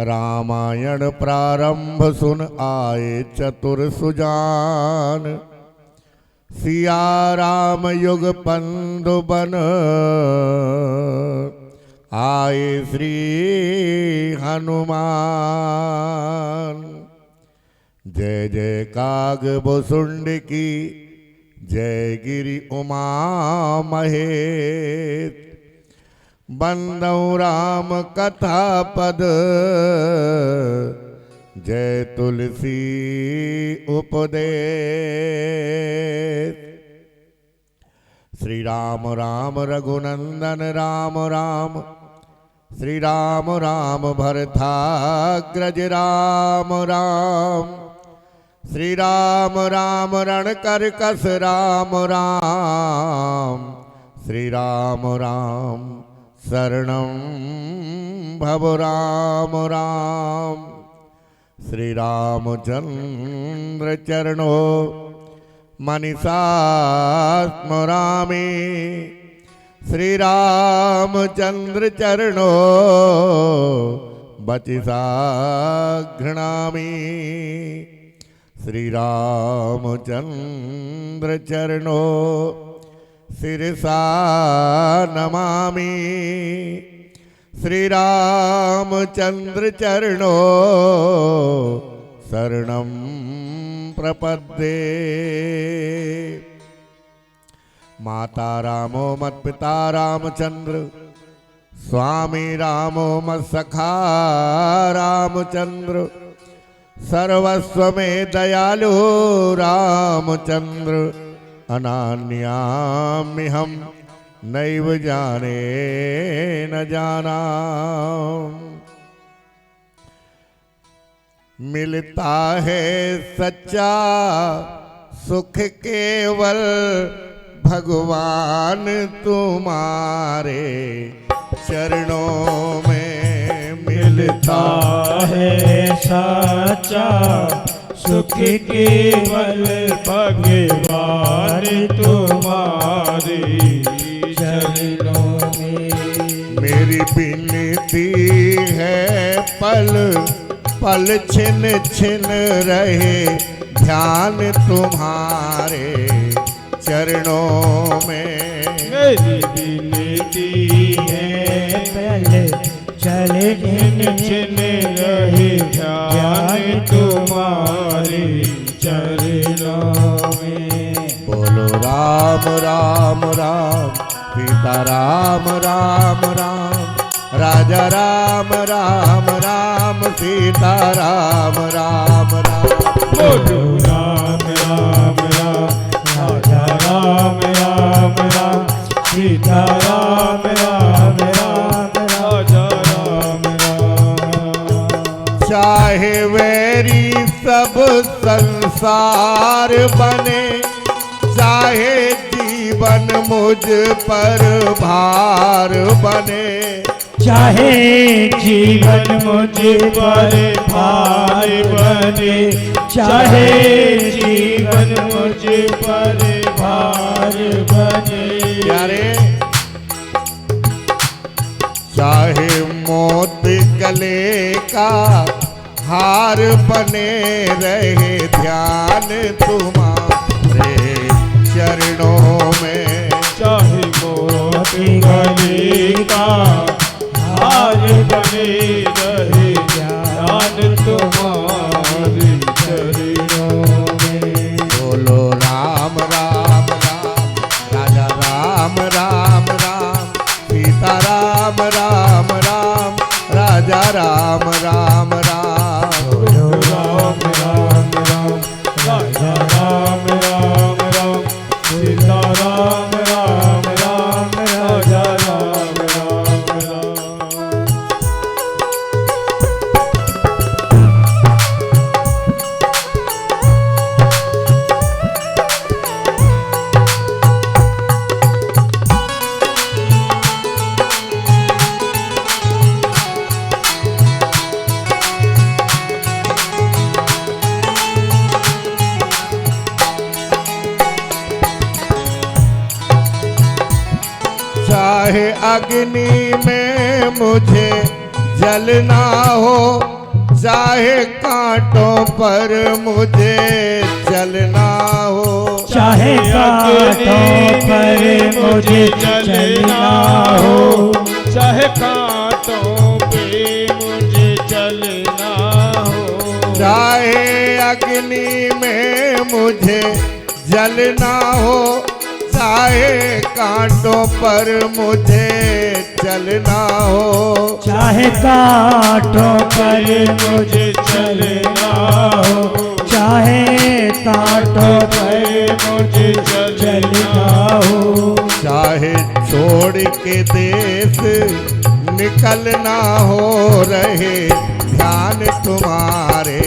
रामायण प्रारंभ सुन आए चतुर सुजान, सिया राम युग पंदु बन आए श्री हनुमान। जय जय काग भुसुंड की, जय गिरि उमा महेश, बंदौ राम कथा पद, जय तुलसी उपदेश। श्री राम राम रघुनंदन राम राम, श्री राम राम भरताग्रज राम राम, श्री राम राम रणकरकस राम राम, श्री राम राम शरणं भव राम राम। श्री रामचंद्र चरणो मनीषा स्मरामि, श्री रामचंद्र चरणो बचिसा घृणामि, श्री रामचंद्र चरणो शिरसा नमामि, श्री रामचंद्र चरणो शरणं प्रपद्ये। माता रामो मत्पिता रामचंद्र, स्वामी रामो मत्सखा रामचंद्र, सर्वस्व में दयालु रामचंद्र, अनान्यामि हम नैव जाने न जाना। मिलता है सच्चा सुख केवल भगवान तुम्हारे चरणों में, मिलता है सच्चा सुख केवल भगवान तुम्हारे चरणों में। मेरी विनती है पल पल छिन छिन रहे ध्यान तुम्हारे चरणों में। मेरी विनती है पल चल छिन छिन रहे ध्यान तुम्हारे चरणों में। बोलो राम राम राम, सीता राम राम राम, राजा राम राम राम, सीता राम राम राम। बोलो राम राम राम, राजा राम राम राम, सीता राम राम राम, राजा राम राम। चाहे वैरी सब संसार बने, चाहे जीवन मुझ पर भार बने, चाहे जीवन मुझ पर भार बने, चाहे जीवन मुझ पर भार बने। यारे चाहे मौत गले का हार बने रहे ध्यान तुम्हारे चरणों में। चाहे मौत गले का हार बने रहे ध्यान तुम्हारे चरणों में। बोलो राम राम राम, राजा राम राम राम, सीता राम राम राम, राजा राम राम राम। बोलो राम राम राम, राजा राम राम राम, सीता राम राम राम, राजा राम राम राम। चाहे अग्नि में मुझे जलना हो, चाहे कांटों पर मुझे चलना हो, चाहे कांटों पर मुझे चलना हो, चाहे कांटों पे मुझे चलना हो, चाहे अग्नि में मुझे जलना हो, चाहे कांटों पर मुझे चलना हो, चाहे कांटों पर मुझे चलना हो, चाहे कांटों पर मुझे चलना हो, चाहे छोड़ के देश निकलना हो, रहे ध्यान तुम्हारे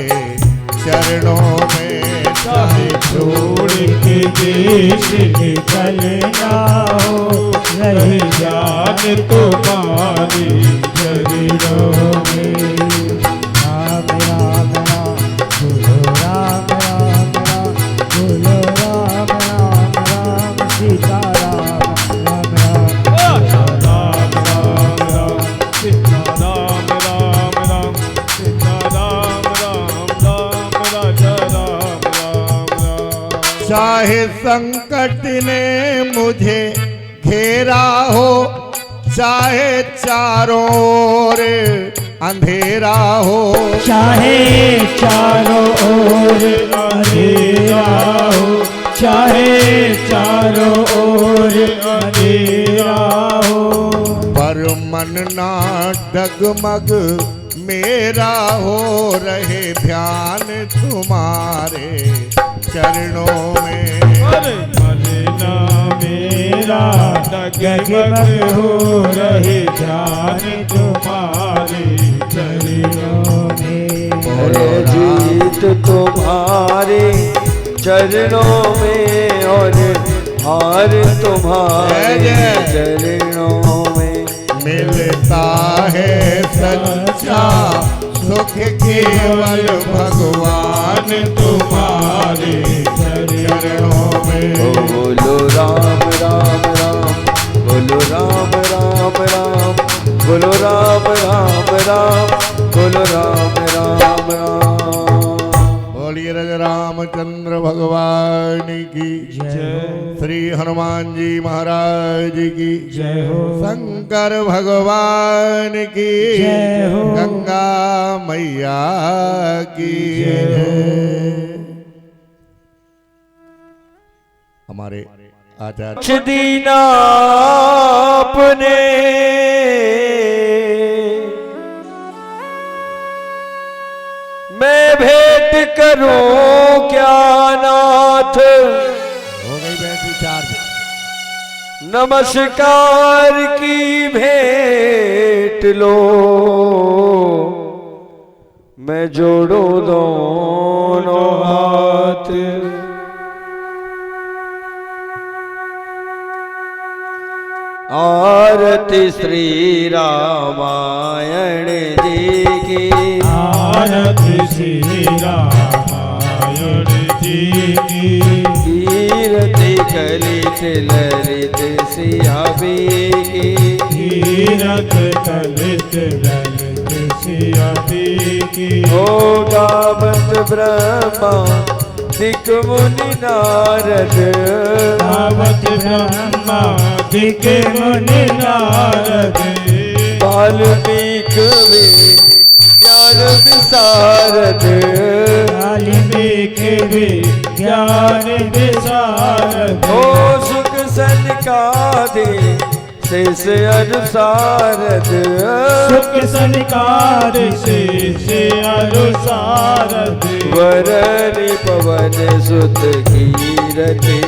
चरणों में, चाहे छोड़ के देश निकलना हो, रहे जान तुम्हारी चरणों में। राम राम राम बोलो, राम राम राम बोलो, राम राम राम सीता राम राम राम, राम राम राम सीता राम राम राम, सीता राम राम राम राजा राम राम राम। चाहे संकट ने मुझे घेरा हो, चाहे चारों ओर अंधेरा हो, चाहे चारों ओर अंधेरा हो, चाहे चारों ओर अंधेरा हो, पर मन ना डगमग मेरा हो, रहे ध्यान तुम्हारे चरणों में। मन ना मेरा डगमग हो, रहे ध्यान तुम्हारे चरणों में। है जीत तुम्हारे चरणों में और हार तुम्हारे चरणों में। मिलता है सच्चा सुख केवल भगवान तुम्हारे चरणों में। बोलो राम राम राम, बोलो राम राम राम, बोलो राम राम राम, बोलो राम राम राम। बोलिए राजा रामचंद्र भगवान की जय। श्री हनुमान जी महाराज की जय हो। शंकर भगवान की जय हो। गंगा मैया की जय हो। हमारे आचार्य कुछ दीना अपने मैं भेंट करूं क्या नाथ। हो गई बैटरी चार्ज। नमस्कार की भेंट लो मैं जोड़ूं दोनों हाथ। आरती श्री रामायण जी की, आरती श्री रामायण जी की। कीर्ति कलित ललित सियाबी की, कीरत कलित ललित सियाबी की। ओ गावत ब्रह्मा दिक मुनि नारद, गावत ब्रह्मा दिक मुनि नारद। वाल्मीकि ज्ञान विशारद, वाल्मीकि ज्ञान विशारद। ओ सुख सनकादि शेष अनुसारद, सुख सनकार शेष अनुसारद। वरनि पवन सुत कीरति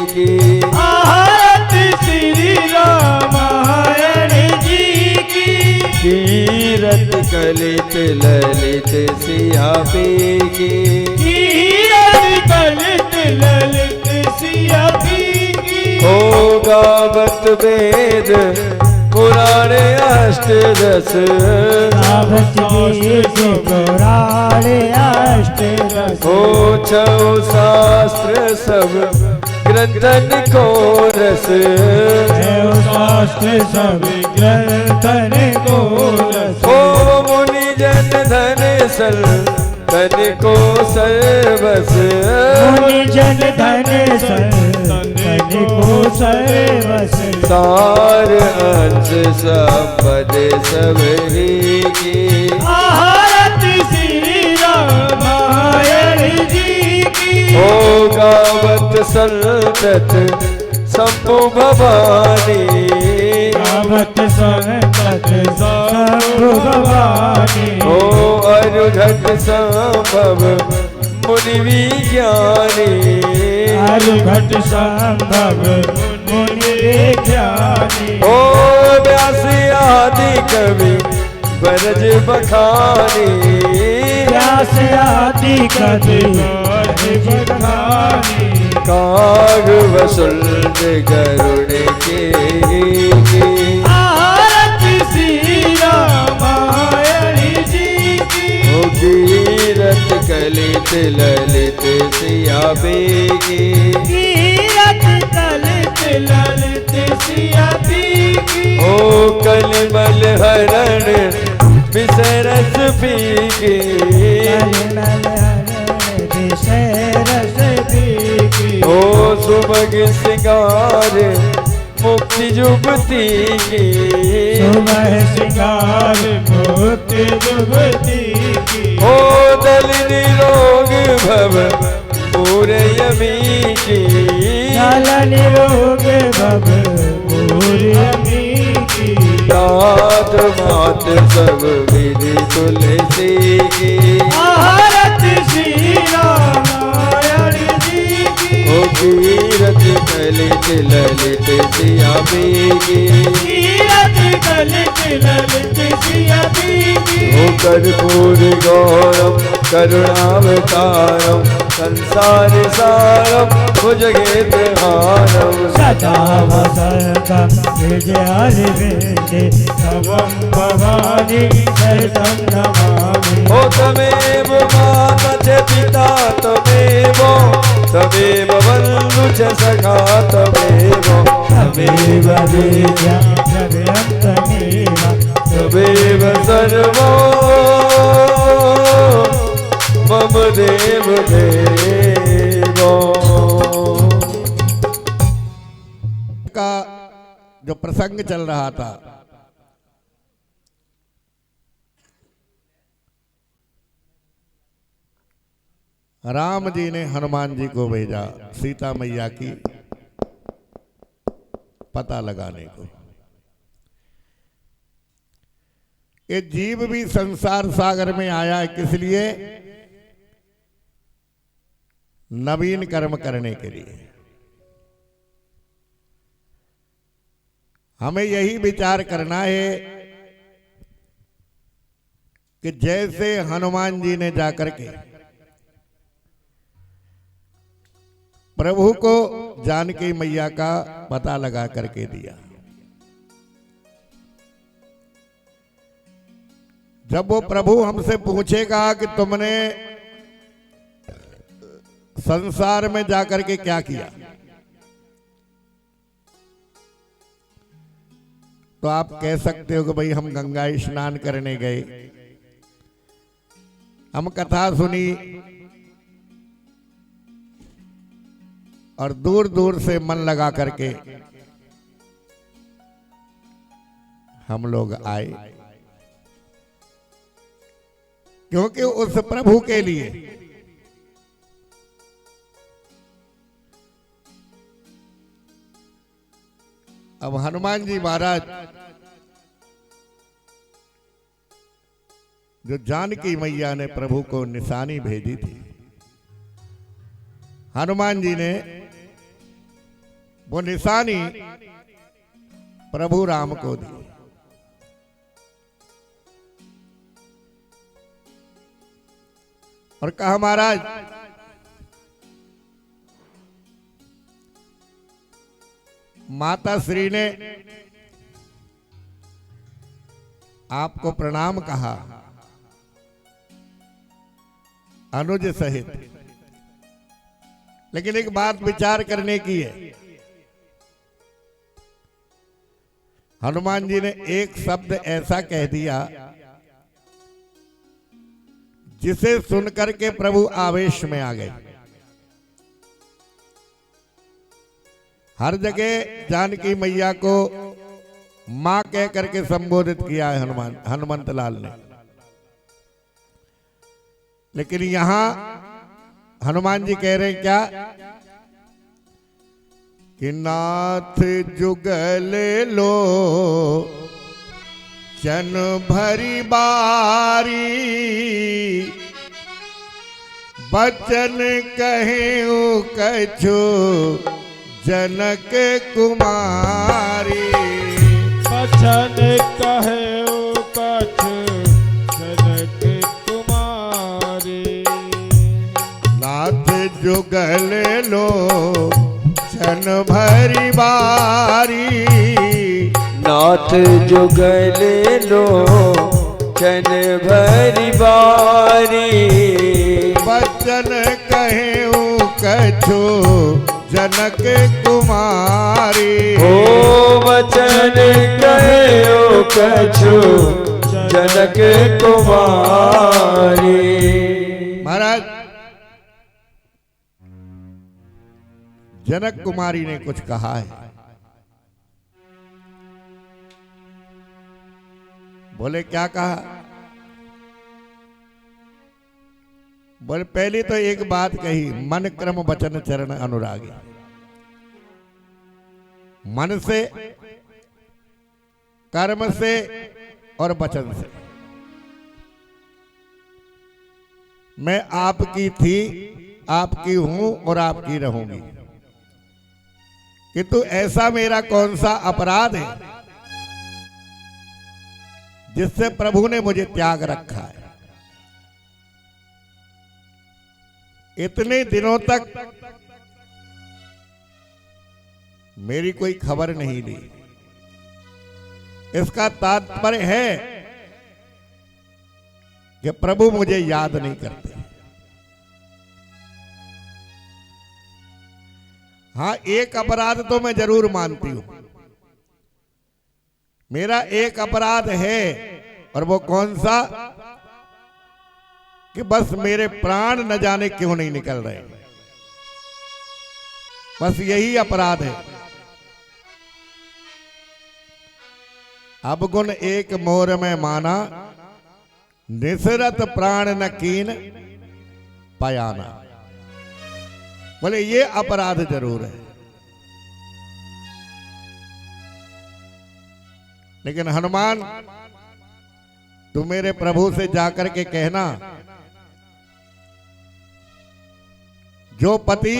की, आरती श्री रामायण जी की। कीरति कलित ललित सियाबी की, कीरत कलित ललित सियाबी की। ओ गावत वेद पुराण अष्ट रस, गावत वेद पुराण अष्ट रस। ओ छौ शास्त्र सब ग्रंथन को रस, देव शास्त्र सब ग्रंथन को रस। ओ मुनि जन धन सल तन को सर्वस मुनि जन धन तन को सर्वस सार अंश संपद सबरी की आरती श्री रामायण जी की ओ गावत संतत संभु भवानी गावत संतत संभु भवानी ओ अरुघट संभव मुनि विज्ञानी अरुघट संभव मुनि विज्ञानी ओ व्यास आदि कवि बरज बखानी व्यास आदि कवि बरज बखानी काग वसुल्द गरुड़ के आरती श्री रामायण जी की ओ कीरत कलित ललित सिया बेगी कीरत कलित ललित सिया बेगी ओ कलिमल हरण विसरस पीगी रस पीगी ओ सुबग सिंगार मुक्ति जुगती की सुबह सिंगार मुक्ति जुगती की ओ दल निरोग भव पूरे यमी की दल निरोग भव पूरे यमी की दात मात सब विधि तुलसी की आरती श्री रामायण जी की ओ कीरत कलित ललित सिया बेगी कीरत कलित ललित सिया बेगी ओ कर्पूर गौरम करुणावतारम संसार सारम भुजगेन्द्रहारम सदा वसंतम विजयारिविन्दे तवं भवानी शरणं नमामि ओ तमेव माता च पिता तमेव तमेव बन्धु च सखा तमेव तमेव वेद्या तमेव तमेव सर्वो मम देव देवो। का जो प्रसंग चल रहा था, राम जी ने हनुमान जी को भेजा सीता मैया की पता लगाने को। ये जीव भी संसार सागर में आया है किस लिए? नवीन कर्म करने के लिए। हमें यही विचार करना है कि जैसे हनुमान जी ने जाकर के प्रभु को जानकी मैया का पता लगा करके दिया, जब वो प्रभु हमसे पूछेगा कि तुमने संसार में जाकर के क्या किया, तो आप कह सकते हो कि भाई हम गंगा स्नान करने गए, हम कथा सुनी और दूर दूर से मन लगा करके हम लोग आए, क्योंकि उस प्रभु के लिए अब हनुमान जी महाराज जो जानकी मैया ने प्रभु को निशानी भेजी थी, हनुमान जी ने वो निशानी प्रभु राम को दी। और कहा महाराज माता श्री ने आपको प्रणाम कहा अनुज सहित, लेकिन एक बात विचार करने की है। हनुमान जी ने एक शब्द ऐसा कह दिया जिसे सुनकर के प्रभु आवेश में आ गए। हर जगह जानकी मैया को मां कह करके संबोधित किया है हनुमंत लाल ने, लेकिन यहां हनुमान जी कह रहे हैं क्या कि नाथ जुगल लो चन भरी बारी, बचन कहेऊ कछु जनक कुमारी। बचन कहेऊ कछु जनक कुमारी। नाथ जुगल लो चन भरी बारी, नाथ जुगल लो चन भरी बारी। बचन कहेऊ कछु जनक कुमारी। ओ बचन कहेऊ कछु जनक कुमारी। महाराज जनक कुमारी ने कुछ कहा है। बोले क्या कहा? बोले पहली तो एक बात कही, मन क्रम वचन चरण अनुरागी। मन से, कर्म से और वचन से मैं आपकी थी, आपकी हूं और आपकी रहूंगी। किंतु ऐसा मेरा कौन सा अपराध है जिससे प्रभु ने मुझे त्याग रखा है? इतने दिनों तक मेरी कोई खबर नहीं ली। इसका तात्पर्य है कि प्रभु मुझे याद नहीं करते। हां, एक अपराध तो मैं जरूर मानती हूं। मेरा एक अपराध है, और वो कौन सा? कि बस मेरे प्राण न जाने क्यों नहीं निकल रहे। बस यही अपराध है। अब गुण एक मोर में माना, निसरत प्राण न कीन पयाना। बोले ये अपराध जरूर है। लेकिन हनुमान, तू मेरे प्रभु से जाकर के कहना, जो पति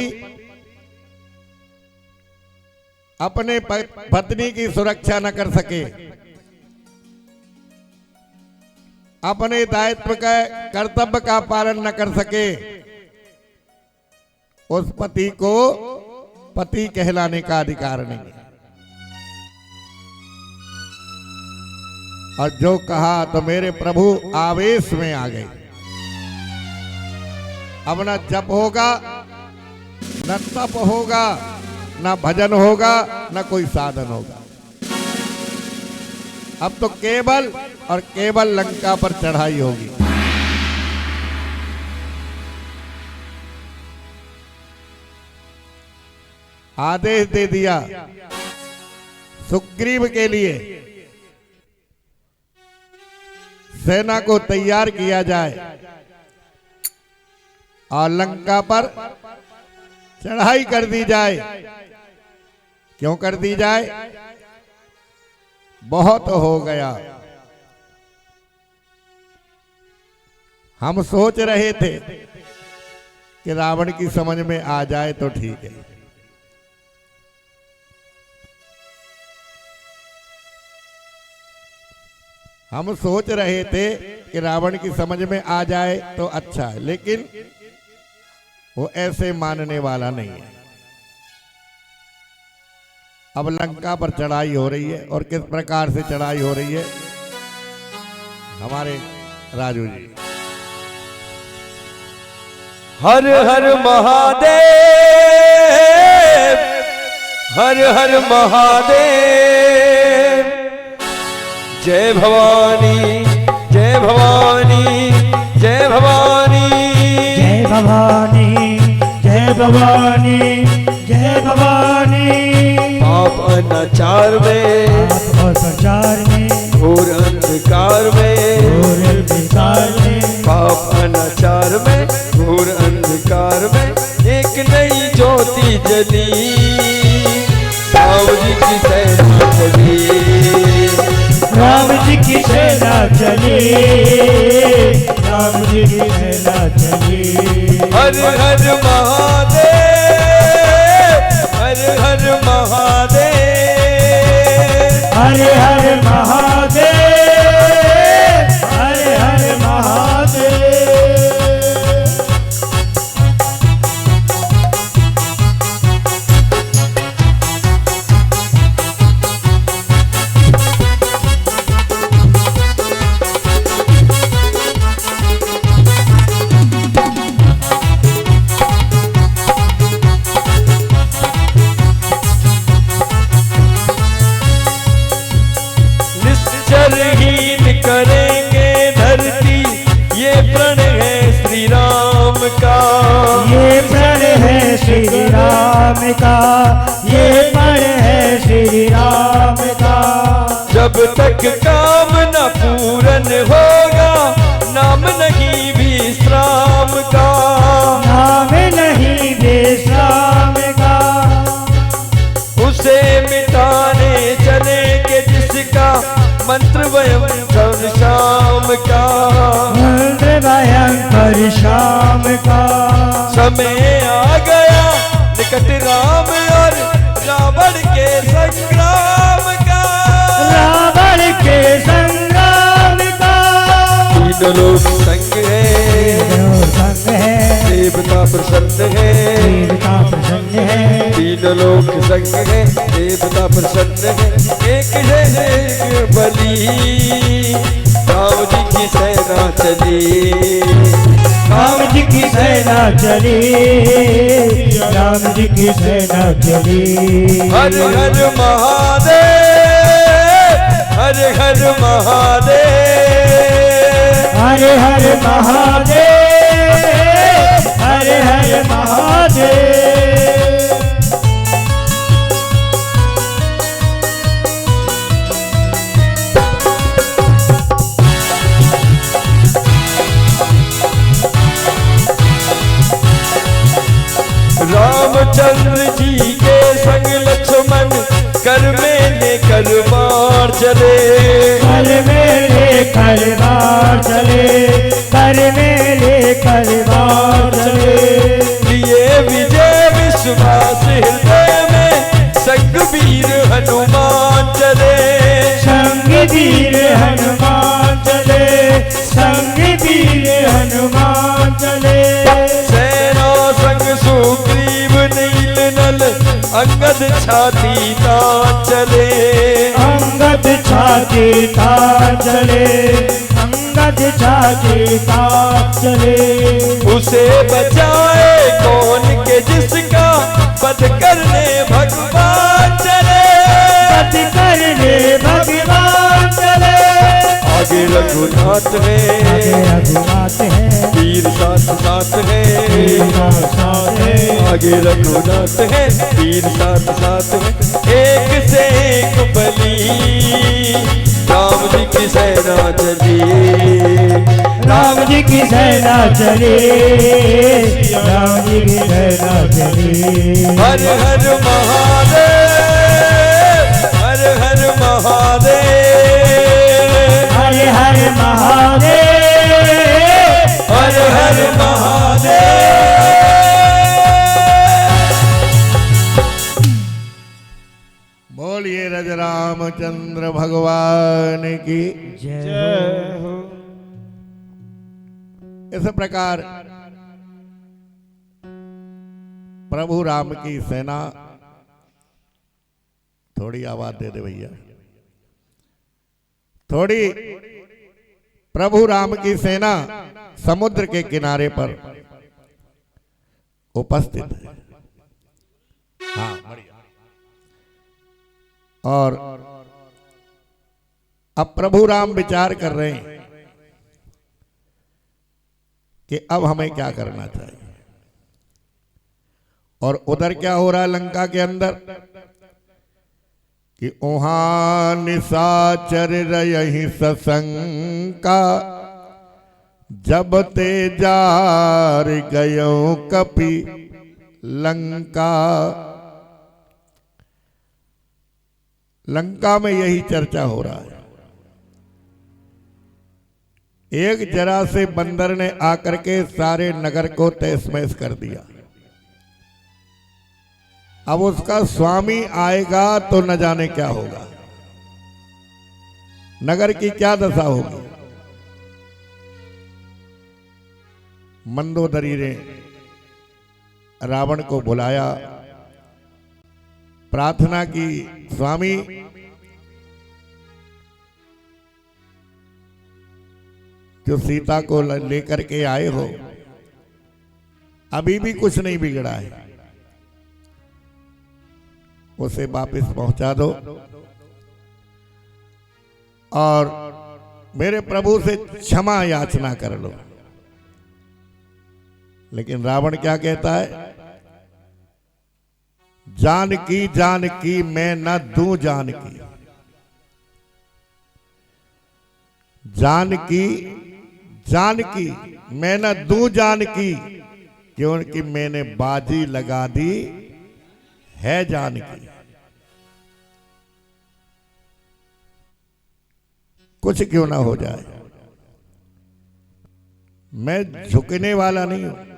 अपने पत्नी की सुरक्षा न कर सके, अपने दायित्व का कर्तव्य का पालन न कर सके, उस पति को पति कहलाने का अधिकार नहीं है। और जो कहा तो मेरे प्रभु आवेश में आ गए। अब न जप होगा, न तप होगा, न भजन होगा, न कोई साधन होगा। अब तो केवल और केवल लंका पर चढ़ाई होगी। आदेश दे दिया सुग्रीव के लिए, सेना को तैयार किया जाए और लंका पर चढ़ाई कर दी जाए। क्यों कर दी जाए? बहुत हो गया। हम सोच रहे थे कि रावण की समझ में आ जाए तो ठीक है। हम सोच रहे थे कि रावण की समझ में आ जाए तो अच्छा है, लेकिन वो ऐसे मानने वाला नहीं है। अब लंका पर चढ़ाई हो रही है, और किस प्रकार से चढ़ाई हो रही है हमारे राजू जी। हर हर महादेव, हर हर महादेव। जय भवानी, जय भवानी, जय भवानी। भवानी जय भवानी। पाप अनाचार में, पाप और प्रचार में, घोर अंधकार में, घोर अंधकार में, पाप अनाचार में, घोर अंधकार में एक नई ज्योति जली, राम जी की सेना चली, राम जी की सेना चली, राम जी की सेना चली। हर हर महादेव, हर हर महादेव, हर हर महादेव, हर हर महादेव। निश्चरहीन करेंगे धरती, ये प्रण है श्री राम का, ये प्रण है श्री राम का, ये प्रण है श्री राम का। जब तक काम न पूरन होगा, नाम नहीं विश्राम का, नाम नहीं विश्राम का। उसे मिटाने चलेंगे जिसका मंत्र भयंकर शाम का, मंत्र भयंकर शाम का। समय आ गया निकट राम और रावण के संग्राम का, रावण के संग्राम का। तीनों लोग संग है, तीनों संग है, देवता प्रसन्न है, देवता प्रसन्न है, तीनों लोग संग है, देवता प्रसन्न है, एक है एक बलि, राम जी की सेना चली, राम जी की सेना चली, राम जी की सेना चली। हर हर महादेव, हर हर महादेव, हर हर महादेव, हर हर महादेव। रामचंद्र जी के संग लक्ष्मण कर में लेकर बाढ़ चले, कर में लेकर बाढ़ चले, कर में लेकर बाढ़ चले। लिए विजय विश्वास हृदय में, संग वीर हनुमान चले, संग वीर हनुमान चले, संग वीर हनुमान चले। सेना संग सुग्रीव नील नल, अंगद छाती तान चले, अंगद छाती तान चले, अंगद छाती तान चले। उसे बचाए कौन के जिसका वध करने भगवान चले, वध करने भगवान चले। आगे रघुनाथ है, आगे रघुनाथ है, वीर साथ साथ है, वीर साथ है, आगे रघुनाथ है, वीर साथ साथ है, एक से एक बलि, राम जी की सेना चली, राम जी की सेना चली, राम जी की सेना चली। हर हर महादेव, हर हर महादेव, हर हर महादेव, हर हर महादेव। बोलिए रज रामचंद्र भगवान की। जय हो। इस प्रकार प्रभु राम की सेना, थोड़ी आवाज दे दे भैया, थोड़ी, प्रभु राम की सेना समुद्र के किनारे पर उपस्थित है। हाँ बढ़िया। और अब प्रभु राम विचार कर रहे हैं कि अब हमें क्या करना चाहिए। और उधर क्या हो रहा है लंका के अंदर कि ओहा निशाचर रही ससंका, जब ते जार गयो कपि लंका। लंका में यही चर्चा हो रहा है। एक जरा से बंदर ने आकर के सारे नगर को तहस महस कर दिया। अब उसका स्वामी आएगा तो न जाने क्या होगा, नगर की क्या दशा होगी। मंदोदरी ने रावण को बुलाया, प्रार्थना की, स्वामी जो सीता को लेकर के आए हो अभी भी कुछ नहीं बिगड़ा है, उसे वापस पहुंचा दो और मेरे प्रभु से क्षमा याचना कर लो। लेकिन रावण क्या कहता है, जानकी मैं न दूं जानकी, जानकी मैं न दूं जानकी, क्योंकि मैंने बाजी लगा दी है जानकी। कुछ क्यों ना हो जाए, मैं झुकने वाला नहीं हूं।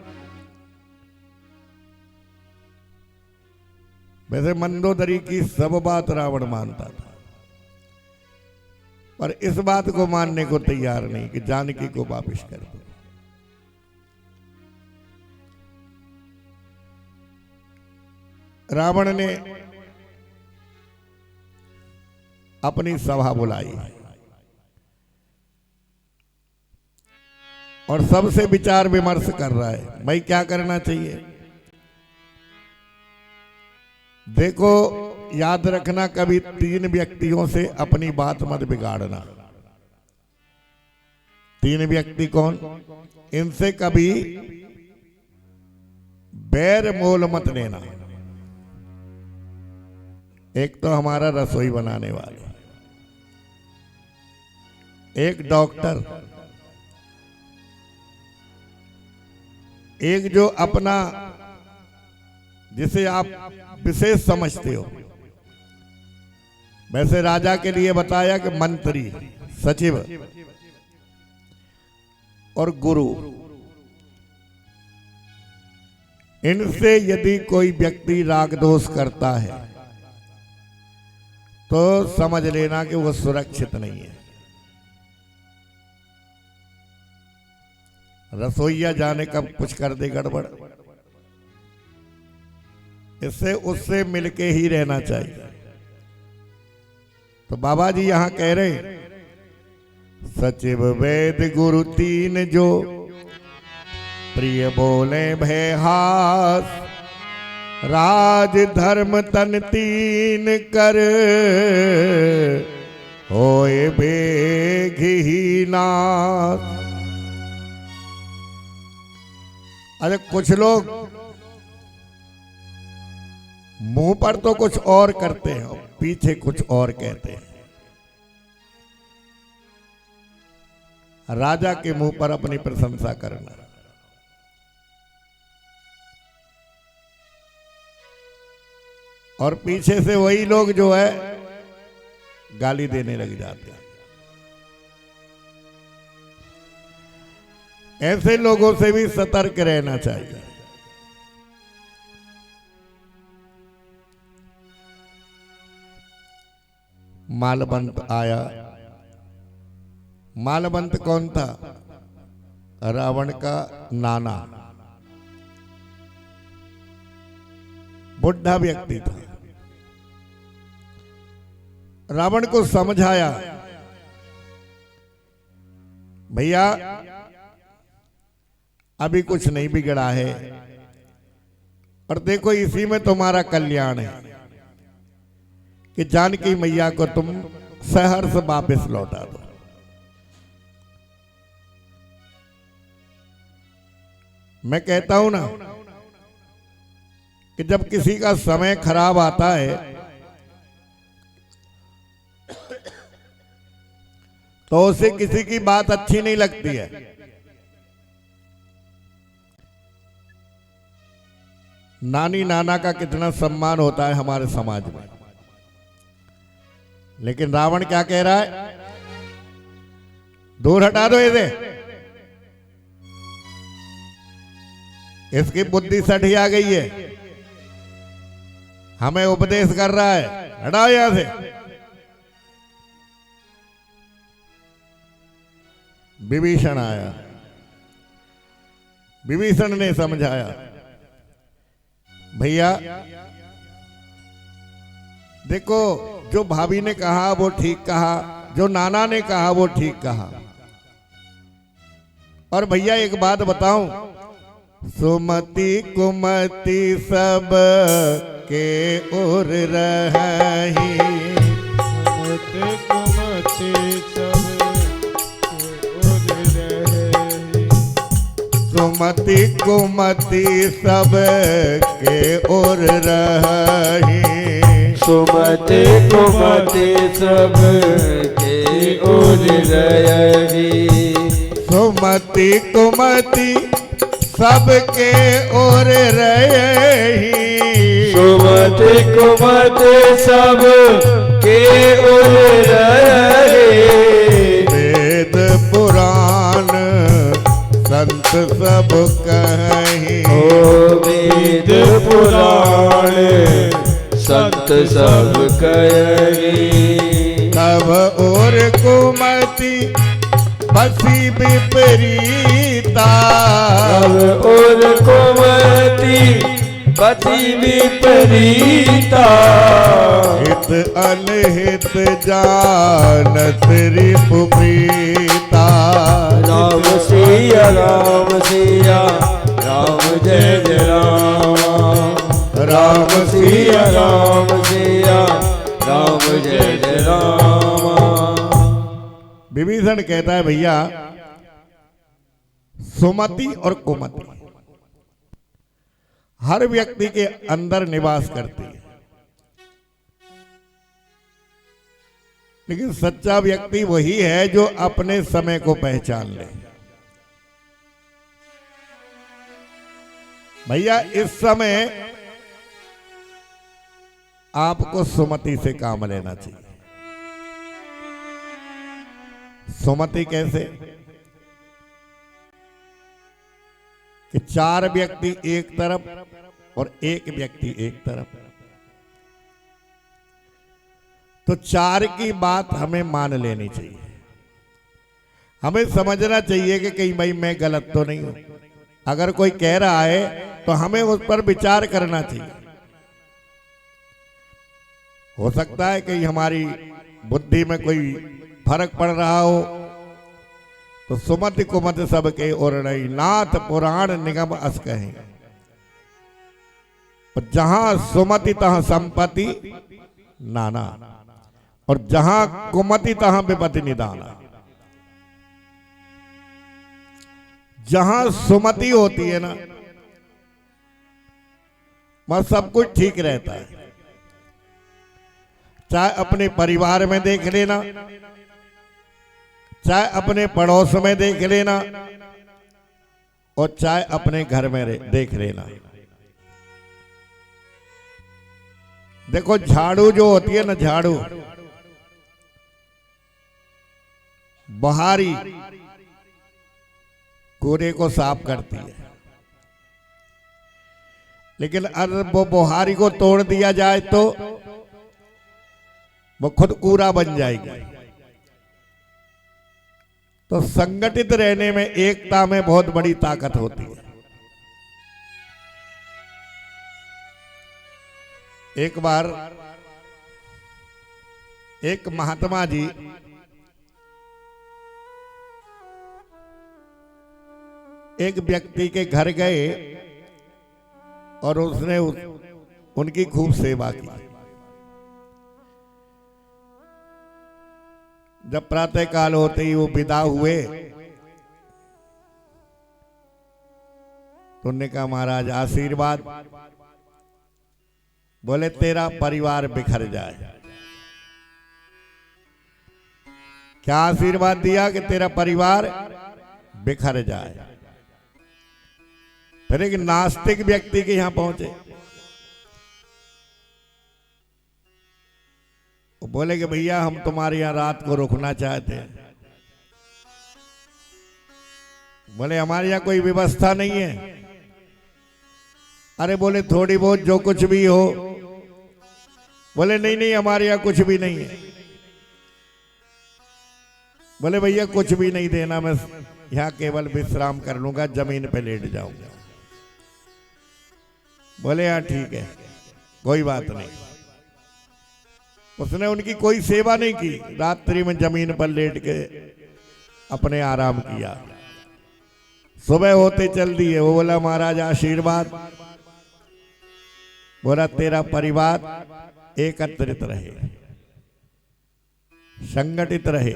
वैसे मंदोदरी की सब बात रावण मानता था, पर इस बात को मानने को तैयार नहीं कि जानकी को वापिस कर दो। रावण ने अपनी सभा बुलाई और सबसे विचार विमर्श कर रहा है, भाई क्या करना चाहिए। देखो याद रखना, कभी 3 व्यक्तियों से अपनी बात मत बिगाड़ना। 3 व्यक्ति कौन, इनसे कभी बैर मोल मत लेना। एक तो हमारा रसोई बनाने वाले, एक डॉक्टर, एक जो अपना जिसे आप विशेष समझते हो। वैसे राजा के लिए बताया कि मंत्री, सचिव और गुरु, इनसे यदि कोई व्यक्ति राग दोष करता है तो समझ लेना कि वो सुरक्षित नहीं है। रसोईया जाने कब कुछ कर दे गड़बड़, इससे उससे मिलके ही रहना चाहिए। तो बाबा जी यहां कह रहे, सचिव वेद गुरु 3 जो प्रिय बोले भयहास, राज धर्म तन 3 कर होए बेघी नाथ। अरे कुछ लोग मुंह पर तो कुछ और करते हैं, पीछे कुछ और कहते हैं। राजा के मुंह पर अपनी प्रशंसा करना, और पीछे से वही लोग जो है गाली देने लग जाते हैं। ऐसे लोगों से भी सतर्क रहना चाहिए। मालवंत आया। मालवंत कौन था, रावण का नाना, बुढ़ा व्यक्ति था। रावण को समझाया, भैया अभी कुछ नहीं बिगड़ा है, और देखो इसी में तुम्हारा कल्याण है कि जानकी मैया को तुम सहर्ष वापस लौटा दो। मैं कहता हूं ना कि जब किसी का समय खराब आता है तो उसे किसी की बात अच्छी नहीं लगती है। नानी नाना का कितना सम्मान होता है हमारे समाज में, लेकिन रावण क्या कह रहा है? दूर हटा दो इसे, इसकी बुद्धि सठी आ गई है, हमें उपदेश कर रहा है, हटाओ यहां से। विभीषण आया, विभीषण ने समझाया, भैया देखो जो भाभी ने कहा वो ठीक कहा, जो नाना ने कहा वो ठीक कहा। और भैया एक बात बताऊं, सुमति कुमति सब के ओर रही, कुमति कुमति सब के ओर रहे, सुमति कुमति सब के ओर रही, सुमति कुमति सब के ओर रही, सुमति कुमति सबके ओर रही, सुमति कुमति सब के ओर रही, वेद पुराण संत सब कहीं, ओ वेद पुराण संत सब कहीं, तब और कुमति बसी विपरीता, तब और कुमति पति विपरीता, हित अनहित जानत रिपु प्रीता, राम सिया राम सिया राम जय जय राम, राम सिया राम सिया राम जय जय राम। विभीषण कहता है भैया सुमति और कुमति हर व्यक्ति के अंदर निवास करती है, लेकिन सच्चा व्यक्ति वही है जो अपने समय को पहचान ले। भैया इस समय आपको सुमति से काम लेना चाहिए। सुमति कैसे? कि चार व्यक्ति एक तरफ और एक व्यक्ति एक तरफ, तो चार की बात हमें मान लेनी चाहिए। हमें समझना चाहिए कि कहीं भाई मैं गलत तो नहीं हूं। अगर कोई कह रहा है तो हमें उस पर विचार करना चाहिए। हो सकता है कि हमारी बुद्धि में कोई फर्क पड़ रहा हो, तो सुमति कुमति सबके ओर रही, नाथ पुराण निगम अस कहें। जहां सुमति तहां संपत्ति नाना, और जहां कुमति तहां विपत्ति निदाना। जहां सुमति होती है ना, वह सब कुछ ठीक रहता है। चाहे अपने परिवार में देख लेना, चाहे अपने पड़ोस में देख लेना, और चाहे अपने घर में देख लेना। देखो झाड़ू जो होती है ना, झाड़ू बहारी कूड़े को साफ करती है, लेकिन अगर वो बुहारी को तोड़ दिया जाए तो वो खुद कूड़ा बन जाएगी। तो संगठित रहने में, एकता में बहुत बड़ी ताकत होती है। एक बार एक महात्मा जी एक व्यक्ति के घर गए और उसने उनकी खूब सेवा की। जब प्रातः काल होते ही वो विदा हुए तो उन्होंने कहा महाराज आशीर्वाद। बोले तेरा परिवार बिखर जाए। क्या आशीर्वाद दिया कि तेरा परिवार बिखर जाए। फिर एक नास्तिक व्यक्ति के यहां पहुंचे, वो बोले कि भैया हम तुम्हारे यहां रात को रुकना चाहते हैं। बोले हमारे यहां कोई व्यवस्था नहीं है। अरे बोले थोड़ी बहुत जो कुछ भी हो। बोले नहीं नहीं हमारे यहां कुछ भी नहीं है। बोले भैया कुछ भी नहीं देना, मैं यहां केवल विश्राम कर लूंगा, जमीन पे लेट जाऊंगा। बोले हाँ ठीक है कोई बात नहीं। उसने उनकी कोई सेवा नहीं की, रात्रि में जमीन पर लेट के अपने आराम किया। सुबह होते चल दिए। वो बोला महाराज आशीर्वाद। बोला तेरा परिवार एकत्रित रहे, संगठित रहे।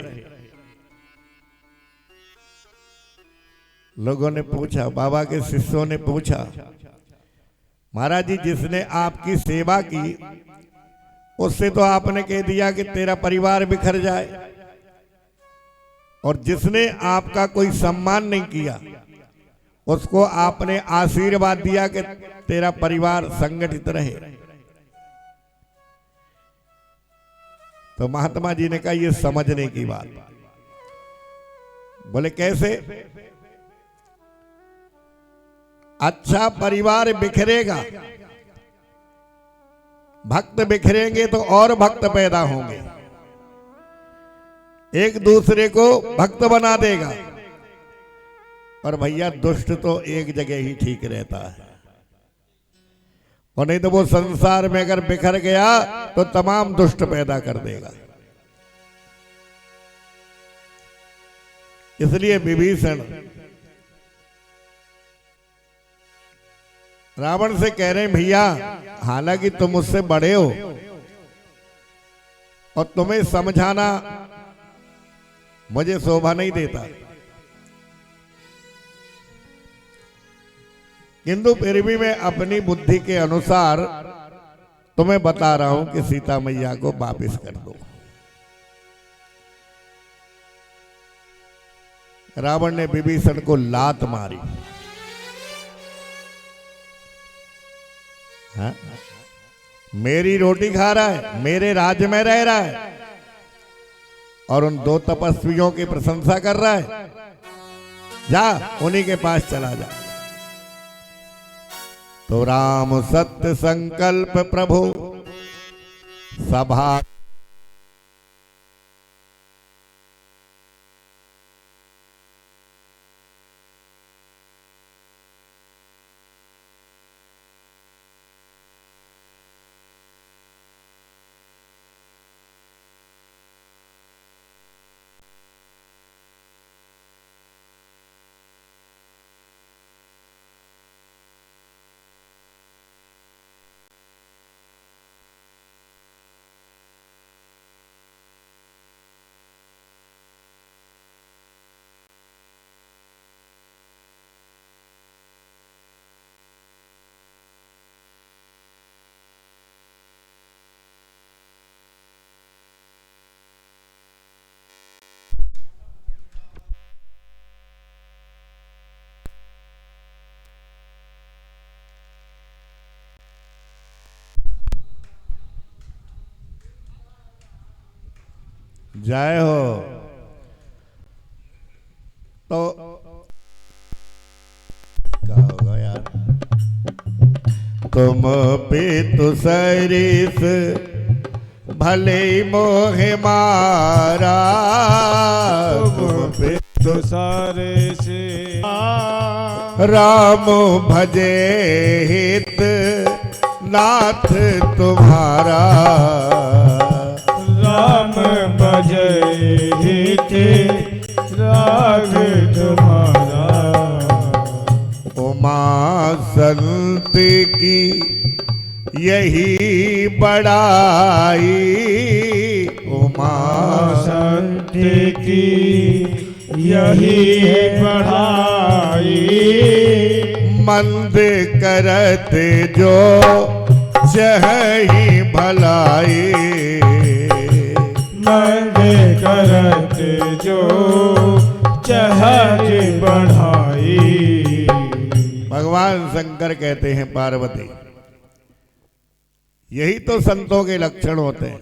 लोगों ने पूछा, बाबा के शिष्यों ने पूछा, महाराज जी जिसने आपकी सेवा की उससे तो आपने कह दिया कि तेरा परिवार बिखर जाए, और जिसने आपका कोई सम्मान नहीं किया उसको आपने आशीर्वाद दिया कि तेरा परिवार संगठित रहे। तो महात्मा जी ने कहा यह समझने की बात। बोले कैसे? अच्छा परिवार बिखरेगा, भक्त बिखरेंगे तो और भक्त पैदा होंगे, एक दूसरे को भक्त बना देगा। और भैया दुष्ट तो एक जगह ही ठीक रहता है, और नहीं तो वो संसार में अगर बिखर गया तो तमाम दुष्ट पैदा कर देगा। इसलिए विभीषण रावण से कह रहे हैं भैया हालांकि तुम मुझसे बड़े हो और तुम्हें समझाना मुझे शोभा नहीं देता, किंतु फिर भी मैं अपनी बुद्धि के अनुसार तुम्हें बता रहा हूं कि सीता मैया को वापस कर दो। रावण ने विभीषण को लात मारी। हाँ? मेरी रोटी खा रहा है, मेरे राज्य में रह रहा है, और उन दो तपस्वियों की प्रशंसा कर रहा है। जा उन्हीं के पास चला जा। तो राम सत्य संकल्प प्रभु सभा जय हो। तो क्या होगा यार? तुम पितु सरिस भले मोहे मारा, तुम पितु सारे से राम भजे हित नाथ तुम्हारा, राम भजे हित राग तुम्हारा। उमा संत की यही बड़ाई, उमा संत की यही बढ़ाई। मंद करत जो चही भलाई मंदे करत जो चहज बढ़ाई। भगवान शंकर कहते हैं पार्वती, यही तो संतों के लक्षण होते हैं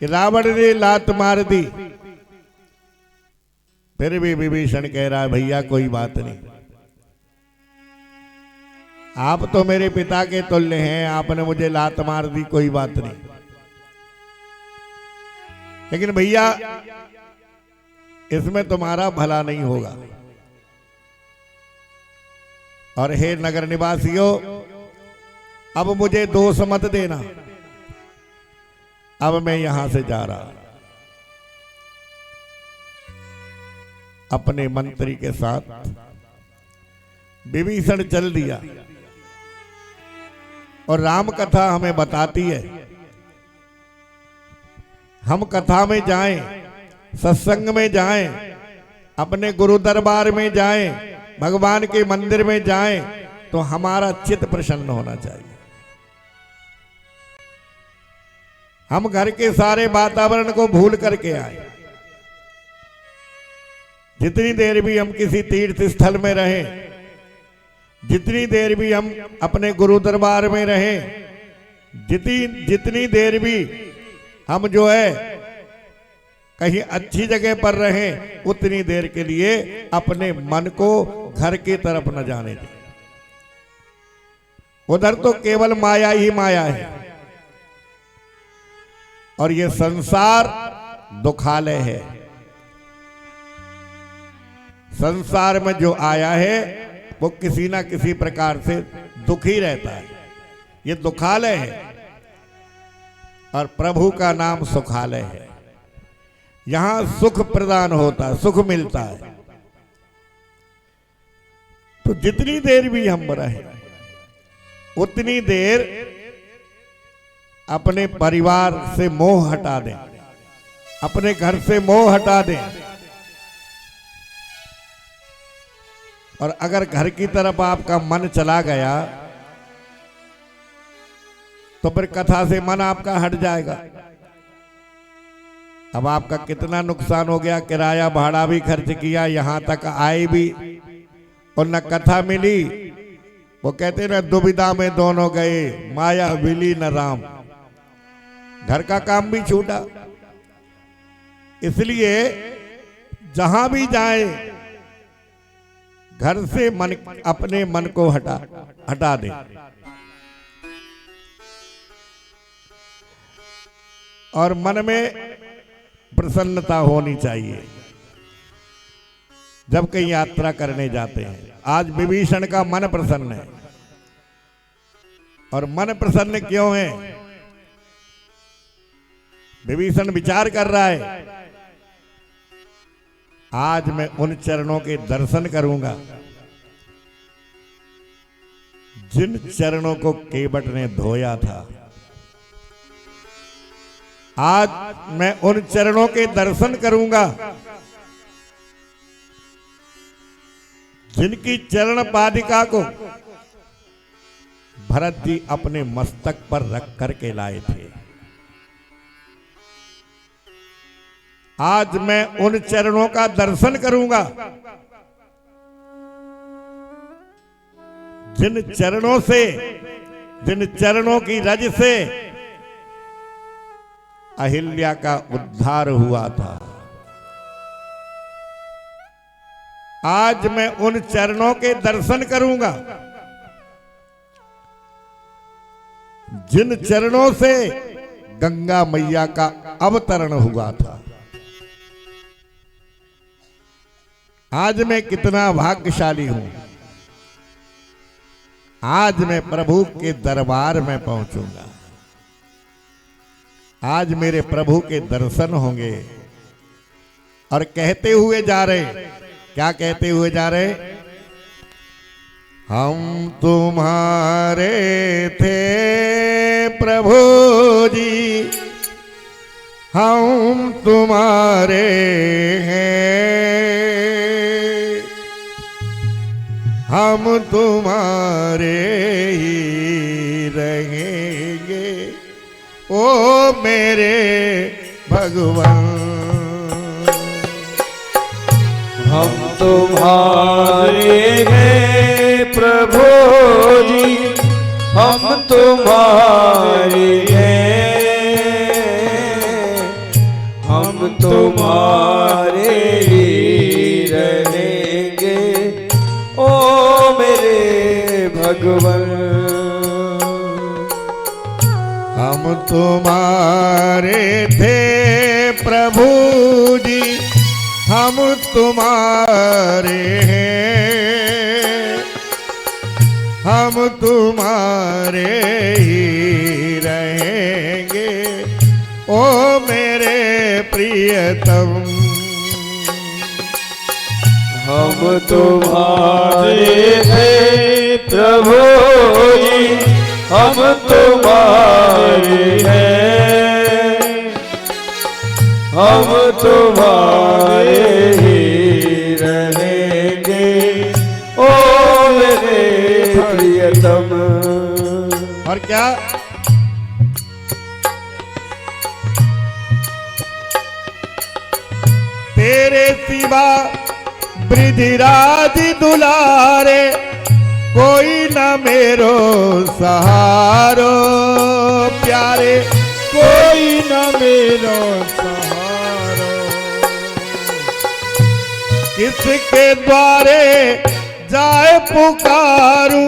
कि रावण ने लात मार दी, फिर भी विभीषण कह रहा है भैया कोई बात नहीं, आप तो मेरे पिता के तुल्य हैं, आपने मुझे लात मार दी, कोई बात नहीं, लेकिन भैया इसमें तुम्हारा भला नहीं होगा। और हे नगर निवासियों, अब मुझे दोष मत देना, अब मैं यहां से जा रहा। अपने मंत्री के साथ विभीषण चल दिया। और राम कथा हमें बताती है, हम कथा में जाएं, सत्संग में जाएं, अपने गुरु दरबार में जाएं, भगवान के मंदिर में जाएं, तो हमारा चित्त प्रसन्न होना चाहिए। हम घर के सारे वातावरण को भूल करके आए। जितनी देर भी हम किसी तीर्थ स्थल में रहें, जितनी देर भी हम अपने गुरु दरबार में रहें, जितनी देर भी हम जो है कहीं अच्छी जगह पर रहें, उतनी देर के लिए अपने मन को घर की तरफ न जाने दें। उधर तो केवल माया ही माया है, और ये संसार दुखालय है। संसार में जो आया है वो किसी ना किसी प्रकार से दुखी रहता है, ये दुखालय है। और प्रभु का नाम सुखालय है, यहां सुख प्रदान होता है, सुख मिलता है। तो जितनी देर भी हम रहे, उतनी देर अपने परिवार से मोह हटा दें, अपने घर से मोह हटा दें। और अगर घर की तरफ आपका मन चला गया तो फिर कथा से मन आपका हट जाएगा। अब आपका कितना नुकसान हो गया, किराया भाड़ा भी खर्च किया, यहां तक आए भी और न कथा मिली। वो कहते ना, दुविधा में दोनों गए, माया मिली न राम। घर का काम भी छूटा। इसलिए जहां भी जाए, घर से मन, अपने मन को हटा दे। और मन में प्रसन्नता होनी चाहिए जब कहीं यात्रा करने जाते हैं। आज विभीषण का मन प्रसन्न है। और मन प्रसन्न क्यों है? विभीषण विचार कर रहा है, आज मैं उन चरणों के दर्शन करूंगा जिन चरणों को केवट ने धोया था। आज मैं उन चरणों के दर्शन करूंगा जिनकी चरण पादिका को भरत जी अपने मस्तक पर रख करके लाए थे। आज मैं उन चरणों का दर्शन करूंगा जिन चरणों की रज से अहिल्या का उद्धार हुआ था। आज मैं उन चरणों के दर्शन करूंगा जिन चरणों से गंगा मैया का अवतरण हुआ था। आज मैं कितना भाग्यशाली हूं, आज मैं प्रभु के दरबार में पहुंचूंगा, आज मेरे प्रभु के दर्शन होंगे। और कहते हुए जा रहे, क्या कहते हुए जा रहे? हम तुम्हारे थे प्रभु जी, हम तुम्हारे हैं, हम तुम्हारे ही रहेंगे ओ मेरे भगवान। हम तुम्हारे हैं प्रभु जी, हम तुम्हारे हैं, हम तुम्हारे ही रहेंगे ओ मेरे भगवान। हम तुम्हारे थे प्रभु जी, हम तुम्हारे हैं, हम तुम्हारे ही रहेंगे ओ मेरे प्रियतम। हम तुम्हारे हैं प्रभु जी, हम तुम्हारे हैं, हम तुम्हारे ही रहेंगे ओ मेरे प्रियतम। और क्या तेरे सिवा ब्रिजराज दुलारे, कोई न मेरो सहारो प्यारे, कोई न मेरो सहारो। किसके द्वारे जाए पुकारू,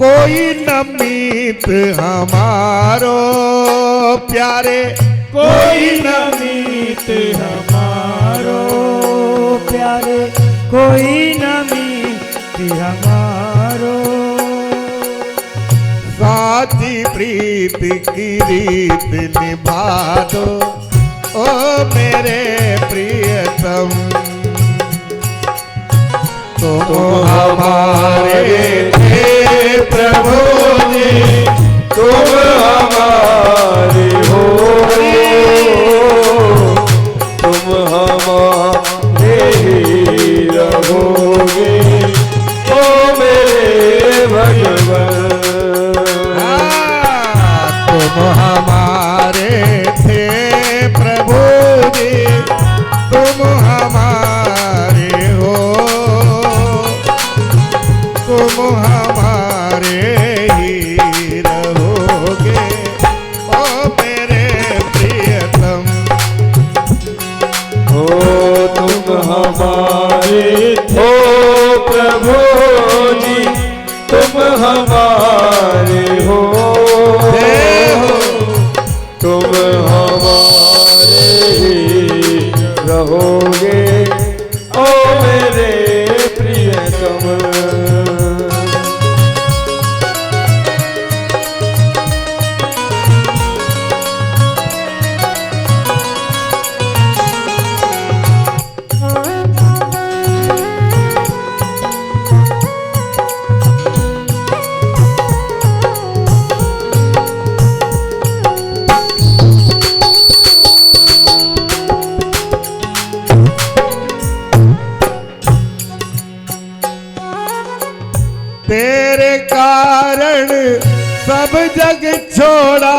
कोई न मीत हमारो प्यारे, कोई न मीत हमारो प्यारे, कोई न मीत हमारो। साची प्रीत की रीत निभा दो ओ मेरे प्रियतम। तुम हमारे थे प्रभु जी, तुम हमारे हो, तुम हमारे ही रहोगे ओ मेरे भगवान। तुम हमारे थे प्रभु जी, तुम हमारे हो, तुम हमारे ही रहोगे ओ मेरे प्रियतम। हो तुम हमारे हो प्रभु जी, तुम हमारे हो, तुम हमारे ही रहोगे ओ मेरे प्रियतम। तेरे कारण सब जग छोड़ा,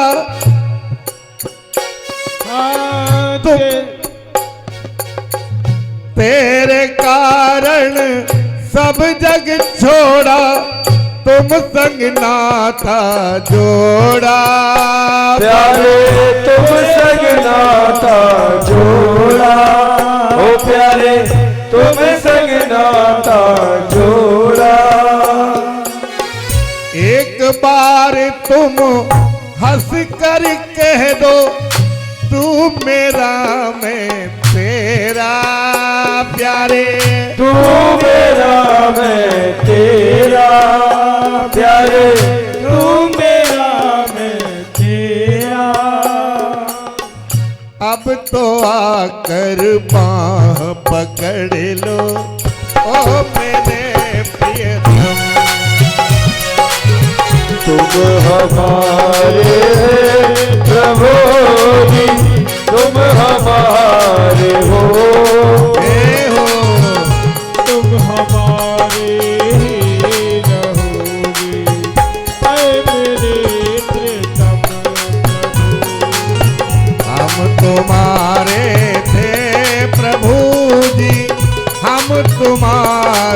तेरे कारण सब जग छोड़ा, तुम संग नाता जोड़ा प्यारे, तुम संग नाता जोड़ा ओ प्यारे, तुम संग नाता जोड़ा। एक बार तुम हंस कर कह दो, तू मेरा मैं तेरा प्यारे, तू मेरा मैं तेरा प्यारे, तू मेरा मैं तेरा। अब तो आकर बाह पकड़ लो ओ मेरे प्रियतम। तुम हमारे प्रभु जी, तुम हमारे हो, तुम हमारे ही रहोगे ऐ मेरे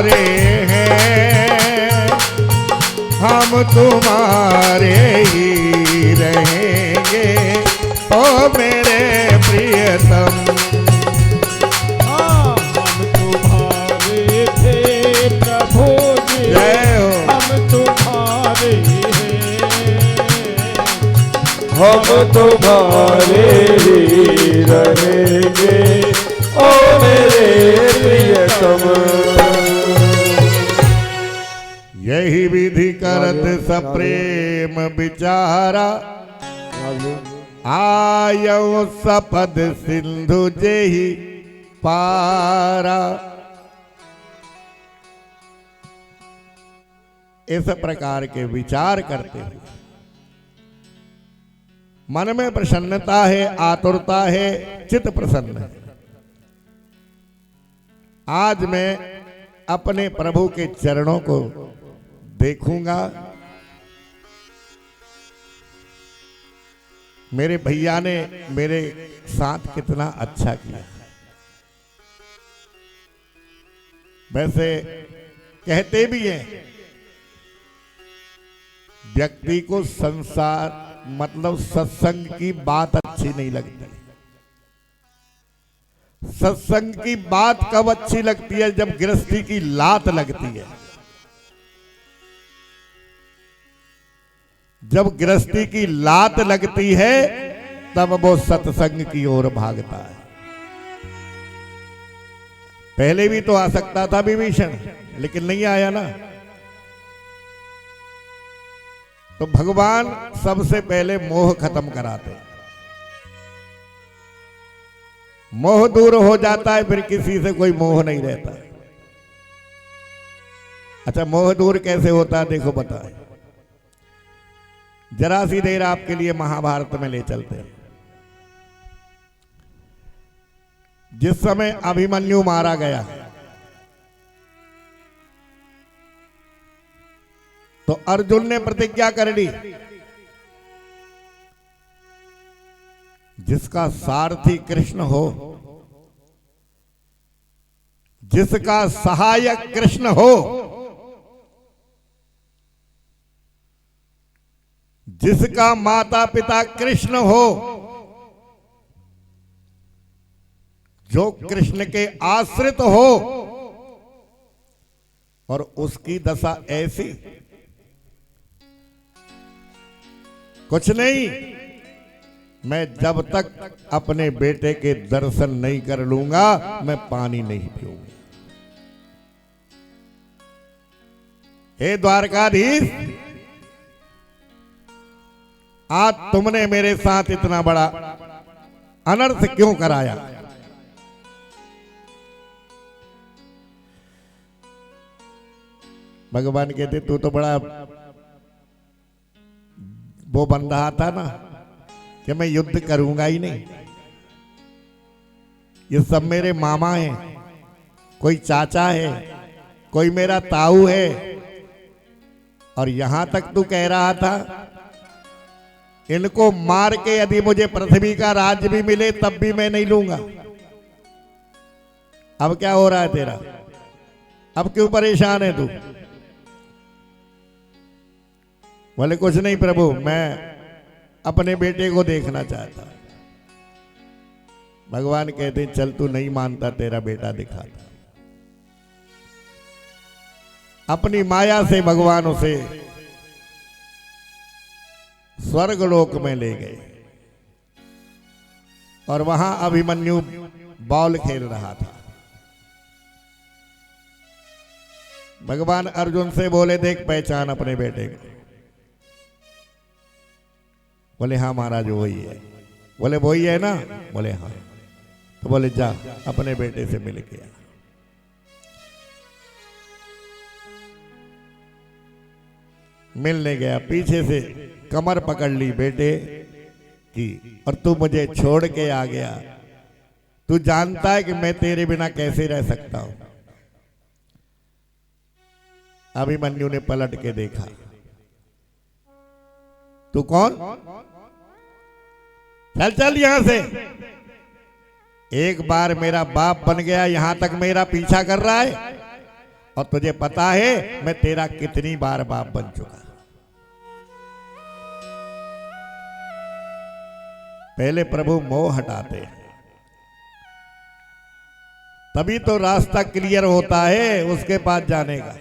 तुम्हारे हैं, हम तुम्हारे ही रहेंगे ओ मेरे प्रियतम। हाँ, हम तुम्हारे थे प्रभु जी, जय हो। हम तुम्हारे हैं, हम तुम्हारे ही रहेंगे ओ मेरे प्रियतम। यही विधि करत सप्रेम विचारा, आयो सपद सिंधु जेहि पारा। इस प्रकार के विचार करते हुए मन में प्रसन्नता है, आतुरता है, चित्त प्रसन्न है। आज मैं अपने प्रभु के चरणों को देखूंगा। मेरे भैया ने मेरे साथ कितना अच्छा किया। वैसे कहते भी हैं व्यक्ति को संसार मतलब सत्संग की बात अच्छी नहीं लगती। सत्संग की बात कब अच्छी लगती है? जब गृहस्थी की लात लगती है। जब गृहस्थी की लात लगती है तब वो सत्संग की ओर भागता है। पहले भी तो आ सकता था विभीषण, लेकिन नहीं आया ना। तो भगवान सबसे पहले मोह खत्म कराते। मोह दूर हो जाता है, फिर किसी से कोई मोह नहीं रहता। अच्छा, मोह दूर कैसे होता है? देखो बताए। जरा सी देर आपके लिए महाभारत में ले चलते हैं। जिस समय अभिमन्यु मारा गया तो अर्जुन ने प्रतिज्ञा कर ली, जिसका सारथी कृष्ण हो, जिसका सहायक कृष्ण हो, जिसका माता पिता कृष्ण हो, जो कृष्ण के आश्रित हो, और उसकी दशा ऐसी, कुछ नहीं, मैं जब तक अपने बेटे के दर्शन नहीं कर लूंगा मैं पानी नहीं पीऊंगा। हे द्वारकाधीश, आज तुमने मेरे साथ इतना बड़ा अनर्थ क्यों कराया? भगवान कहते तू तो बड़ा वो बन रहा था ना कि मैं युद्ध करूंगा ही नहीं। ये सब मेरे मामा हैं, कोई चाचा है, कोई मेरा ताऊ है, और यहां तक तू कह रहा था इनको मार के यदि मुझे पृथ्वी का राज्य भी मिले तब भी मैं नहीं लूंगा। अब क्या हो रहा है तेरा? अब क्यों परेशान है तू? बोले कुछ नहीं प्रभु, मैं अपने बेटे को देखना चाहता। भगवान कहते चल, तू नहीं मानता, तेरा बेटा दिखाता। अपनी माया से भगवान उसे स्वर्गलोक में ले गए और वहां अभिमन्यु बॉल खेल रहा था। भगवान अर्जुन से बोले देख पहचान अपने बेटे को। बोले हाँ महाराज वही है। बोले वही है ना? बोले हाँ। तो बोले जा अपने बेटे से मिल के आ। मिलने गया, पीछे से कमर पकड़ ली बेटे की, और तू मुझे छोड़ के आ गया। तू जानता है कि मैं तेरे बिना कैसे रह सकता हूं। अभिमन्यु ने पलट के देखा, तू कौन? चल चल यहां से। एक बार मेरा बाप बन गया, यहां तक मेरा पीछा कर रहा है। और तुझे पता है मैं तेरा कितनी बार बाप बन चुका। पहले प्रभु मोह हटाते हैं, तभी तो रास्ता क्लियर होता है उसके पास जाने का।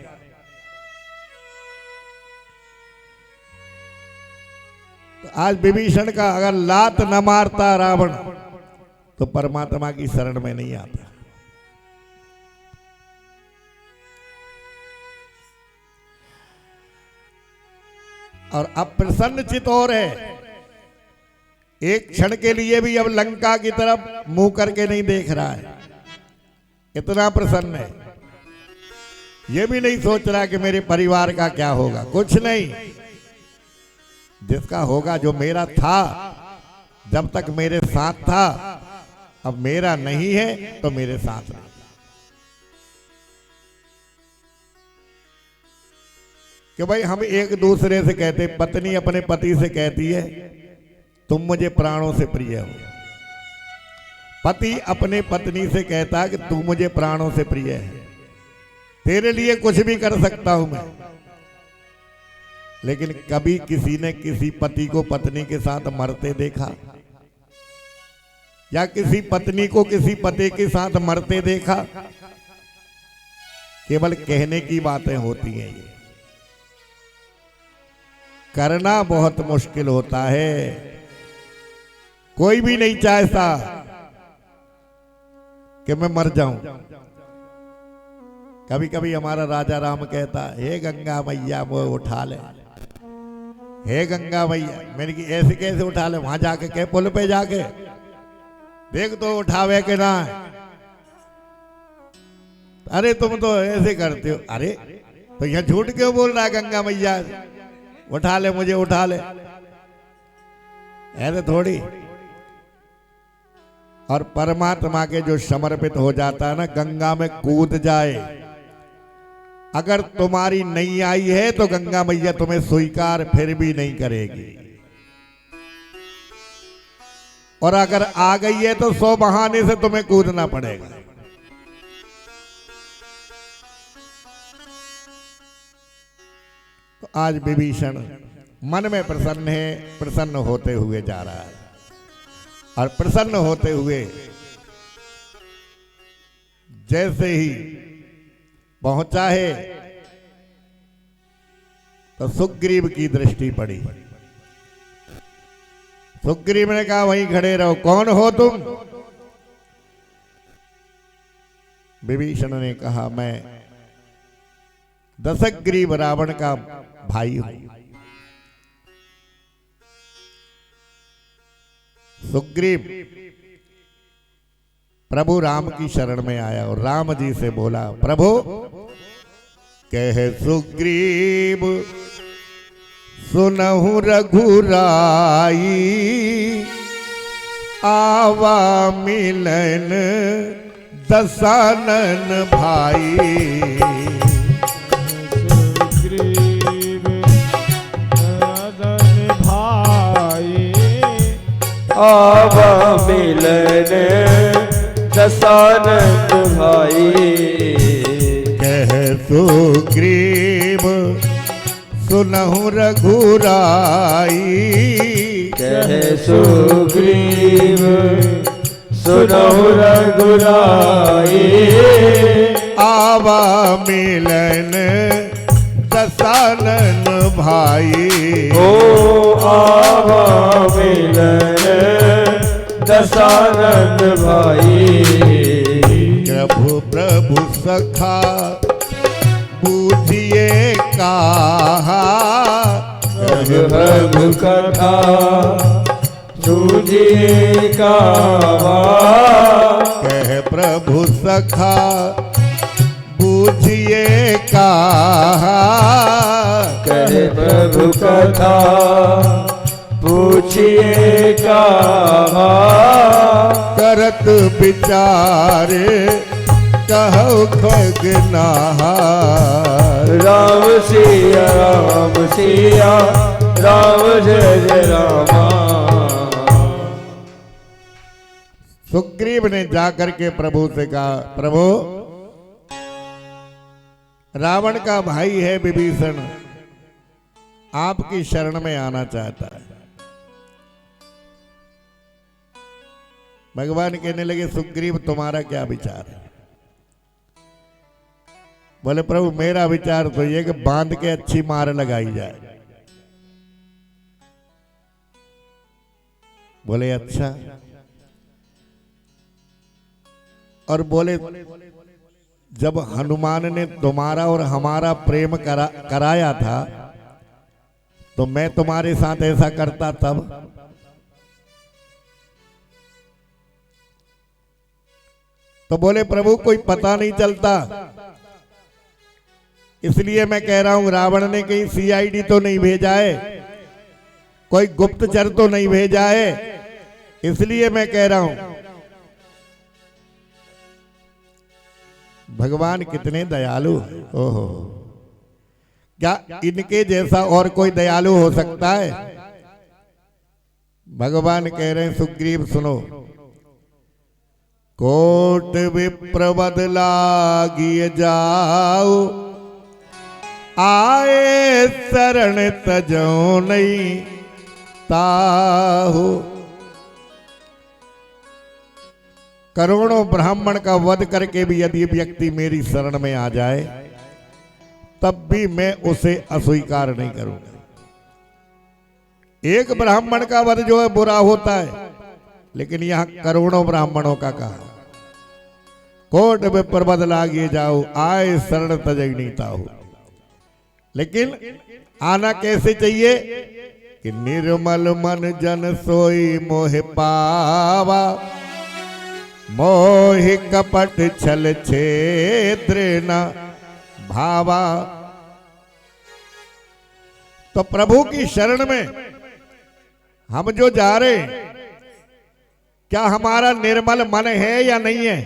तो आज विभीषण का अगर लात न मारता रावण तो परमात्मा की शरण में नहीं आता। और अब प्रसन्न चित और है, एक क्षण के लिए भी अब लंका की तरफ मुंह करके नहीं देख रहा है, इतना प्रसन्न है। ये भी नहीं सोच रहा कि मेरे परिवार का क्या होगा, कुछ नहीं। जिसका होगा, जो मेरा था जब तक मेरे साथ था, अब मेरा नहीं है तो मेरे साथ नहीं। कि भाई हम एक दूसरे से कहते, पत्नी अपने पति से कहती है तुम मुझे प्राणों से प्रिय हो, पति अपने पत्नी से कहता कि तू मुझे प्राणों से प्रिय है, तेरे लिए कुछ भी कर सकता हूं मैं। लेकिन कभी किसी ने किसी पति को पत्नी के साथ मरते देखा, या किसी पत्नी को किसी पति के साथ मरते देखा? केवल कहने की बातें होती हैं, ये करना बहुत मुश्किल होता है। कोई भी नहीं चाहता कि मैं मर जाऊं। कभी कभी हमारा राजा राम कहता, हे गंगा मैया वो उठा ले, हे गंगा मैया। मैंने कि ऐसे कैसे उठा ले? वहां जाके कह, पुल पे जाके देख तो उठावे के ना। अरे तुम तो ऐसे करते हो। अरे तो यहां झूठ क्यों बोल रहा है? गंगा मैया उठा ले, मुझे उठा ले, ऐसे थोड़ी। और परमात्मा के जो समर्पित हो जाता है ना, गंगा में कूद जाए। अगर तुम्हारी नहीं आई है तो गंगा मैया तुम्हें स्वीकार फिर भी नहीं करेगी, और अगर आ गई है तो 100 बहाने से तुम्हें कूदना पड़ेगा। तो आज विभीषण मन में प्रसन्न है, प्रसन्न होते हुए जा रहा है। और प्रसन्न होते हुए जैसे ही पहुंचा है तो सुग्रीव की दृष्टि पड़ी। सुग्रीव ने कहा, वहीं खड़े रहो, कौन हो तुम? विभीषण ने कहा, मैं दशग्रीव रावण का भाई हूं। सुग्रीव प्रभु राम की शरण में आया और राम जी से बोला, प्रभु कह सुग्रीव सुनहु रघुराई, आवा मिलन दशानन भाई। आवा मिलन दशानन भाई। कह सुग्रीव सुनहु रघुराई, कह सुग्रीव सुनहु रघुराई। आवा मिलन दशानन भाई। ओ आवा मिलन दशानन भाई। प्रभु प्रभु सखा बूझिए कहा, प्रभु कथा सूझिए कहा। कह प्रभु सखा बूझिए कहा, कह प्रभु कथा पूछिए कहा। करत विचार कहु खगनाहा। राम सिया राम सिया राम जय जय रामा। सुग्रीव ने जाकर के प्रभु से कहा, प्रभु रावण का भाई है विभीषण, आपकी शरण में आना चाहता है। भगवान कहने लगे सुग्रीव तुम्हारा क्या विचार है? बोले प्रभु मेरा विचार तो ये कि बांध के अच्छी मार लगाई जाए। बोले अच्छा। और बोले जब हनुमान ने तुम्हारा और हमारा प्रेम कराया था तो मैं तुम्हारे साथ ऐसा करता तब। तो बोले प्रभु कोई पता नहीं चलता, इसलिए मैं कह रहा हूं रावण ने कहीं सीआईडी तो नहीं भेजा है, कोई गुप्तचर तो नहीं भेजा है, इसलिए मैं कह रहा हूं। भगवान कितने दयालु हैं। ओहो, क्या इनके जैसा और कोई दयालु हो सकता है? भगवान कह रहे हैं सुग्रीव सुनो, कोट विप्र बदलागिए जाओ, आए शरण तजो नहीं ताहु। करोड़ों ब्राह्मण का वध करके भी यदि व्यक्ति मेरी शरण में आ जाए तब भी मैं उसे अस्वीकार नहीं करूंगा। एक ब्राह्मण का वध जो है बुरा होता है, लेकिन यहां करोड़ों ब्राह्मणों का कहा। कोट विप्र बदलागिए जाओ, आए शरण तजई ताहु। लेकिन आना कैसे चाहिए कि निर्मल मन जन सोई मोह पावा, मोहि कपट छल छेद्र न भावा। तो प्रभु की शरण में हम जो जा रहे हैं, क्या हमारा निर्मल मन है या नहीं है?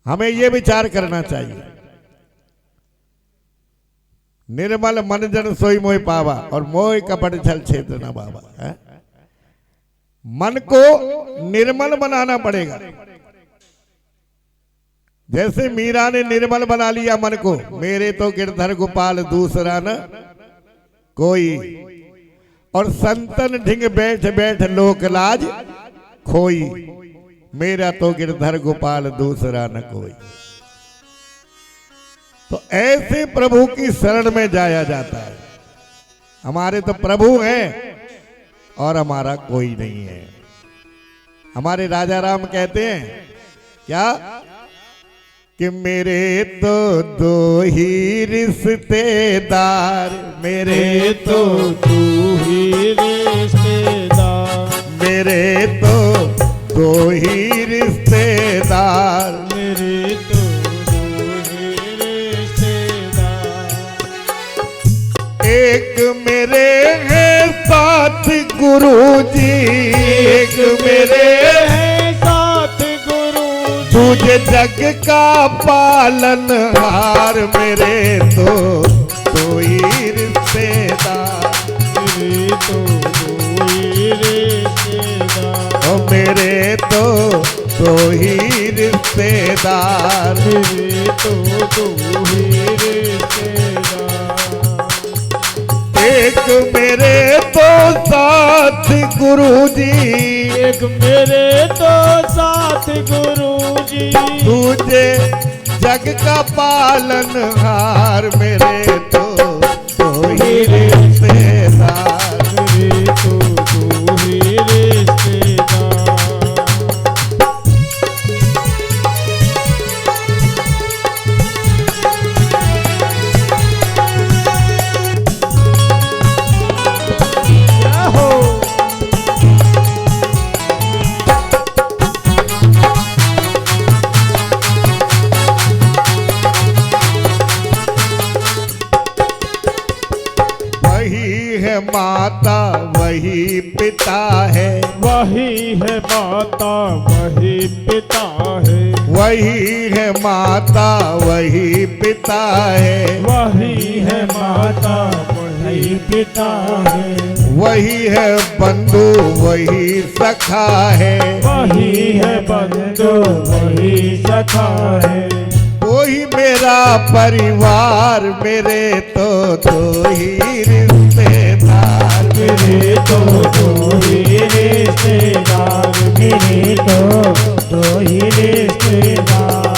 हमें यह विचार करना चाहिए। निर्मल मन जन सोई मोह पावा और मोह कपट छल छेद्र न भावा है? मन को निर्मल बनाना पड़ेगा। जैसे मीरा ने निर्मल बना लिया मन को, मेरे तो गिरधर गोपाल दूसरा न कोई, और संतन ढिंग बैठ बैठ लोक लाज खोई, मेरा तो गिरधर गोपाल दूसरा न कोई। तो ऐसे प्रभु की शरण में जाया जाता है। हमारे तो प्रभु हैं और हमारा कोई नहीं है। हमारे राजा राम कहते हैं क्या कि मेरे तो दो ही रिश्तेदार, मेरे तो तू ही रिश्तेदार, मेरे तो दो ही रिश्तेदार, मेरे तो दो ही रिश्तेदार। एक मेरे हैं साथ गुरुजी, एक मेरे हैं साथ गुरु, तुझे जग का पालनहार, मेरे तो दो ही रिश्तेदार, मेरे तो दो ही रिश्तेदार, ओ मेरे तो दो ही रिश्तेदार, मेरे तो दो ही रिश्तेदार। एक मेरे तो साथ गुरुजी, एक मेरे तो साथ गुरुजी, तुझे जग का पालनहार, मेरे तो दो ही रिश्तेदार, मेरे तो दो ही रिश्तेदार। माता वही पिता है, वही है माता वही पिता है, वही है माता वही पिता है, वही है माता वही पिता है, वही है बंधु वही सखा है, वही है बंधु वही सखा है। वही मेरा परिवार, मेरे तो दो ही रिश्तेदार, मेरे तो दो ही रिश्तेदार, मेरे तो दो ही रिश्तेदार।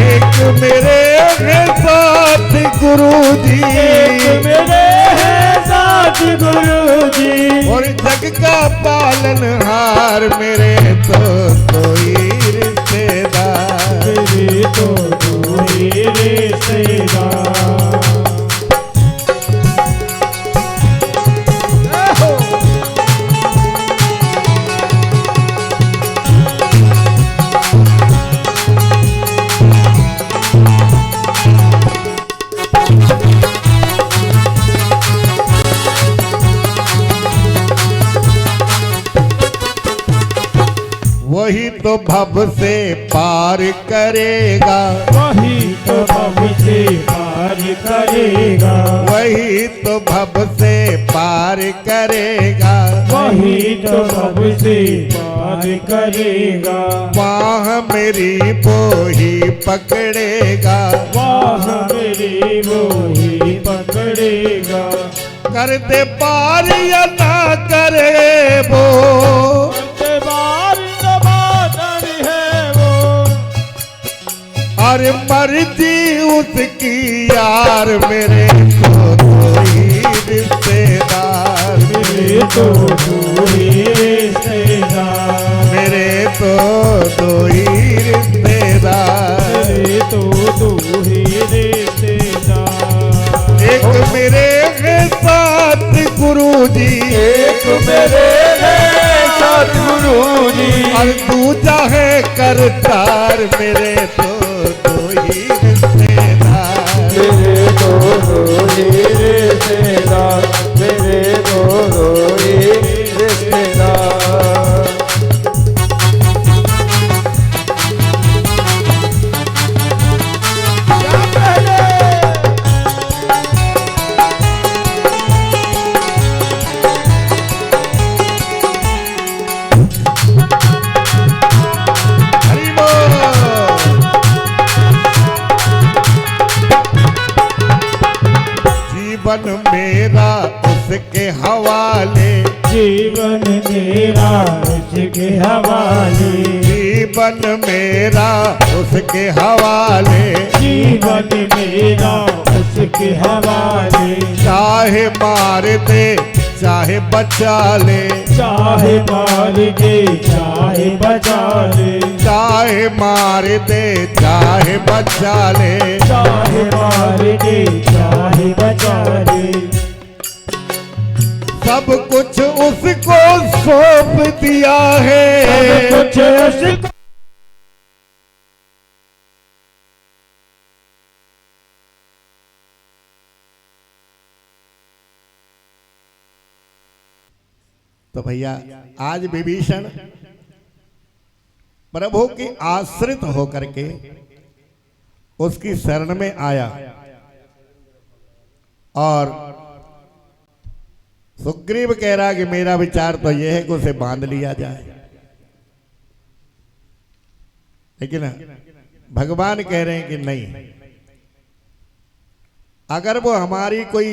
एक मेरे हैं साथ गुरुजी, एक मेरे हैं साथ गुरुजी, और जग का पालनहार, मेरे तो दो ही रिश्तेदार, मेरे तो दो ही रिश्तेदार। वही तो भव से पार करेगा, वही तो भव से पार करेगा, वही तो भव से पार करेगा, वही तो भव से पार करेगा। बाह मेरी वो ही पकड़ेगा, वाह मेरी वो ही पकड़ेगा। कर दे पार या ना करे वो, और मर्जी उसकी यार, मेरे तो दो ही रिश्तेदार, मेरे तो दो ही रिश्तेदार, मेरे तो दो ही रिश्तेदार। मेरे तो दो ही रिश्तेदार। एक मेरे हैं साथ गुरुजी, एक मेरे हैं साथ गुरुजी, और दूजा है करतार, मेरे तो दो ही रिश्तेदार, मेरे दो ही रिश्तेदार, मेरे दो ही रिश्तेदार। हरि बोल। जीवन मेरा उसके हवाले, जीवन मेरा उसके हवाले, जीवन मेरा उसके हवाले, जीवन मेरा उसके हवाले। चाहे मार दे चाहे बचा ले, चाहे मार दे चाहे बचा ले, चाहे मार दे चाहे बचा ले, चाहे मार दे चाहे बचा ले। सब कुछ उसको सौंप दिया है, सब कुछ उसको तो भैया आज विभीषण प्रभु की आश्रित होकर के उसकी शरण में आया और सुग्रीव कह रहा कि मेरा विचार तो यह है कि उसे बांध लिया जाए, लेकिन भगवान कह रहे हैं कि नहीं, अगर वो हमारी कोई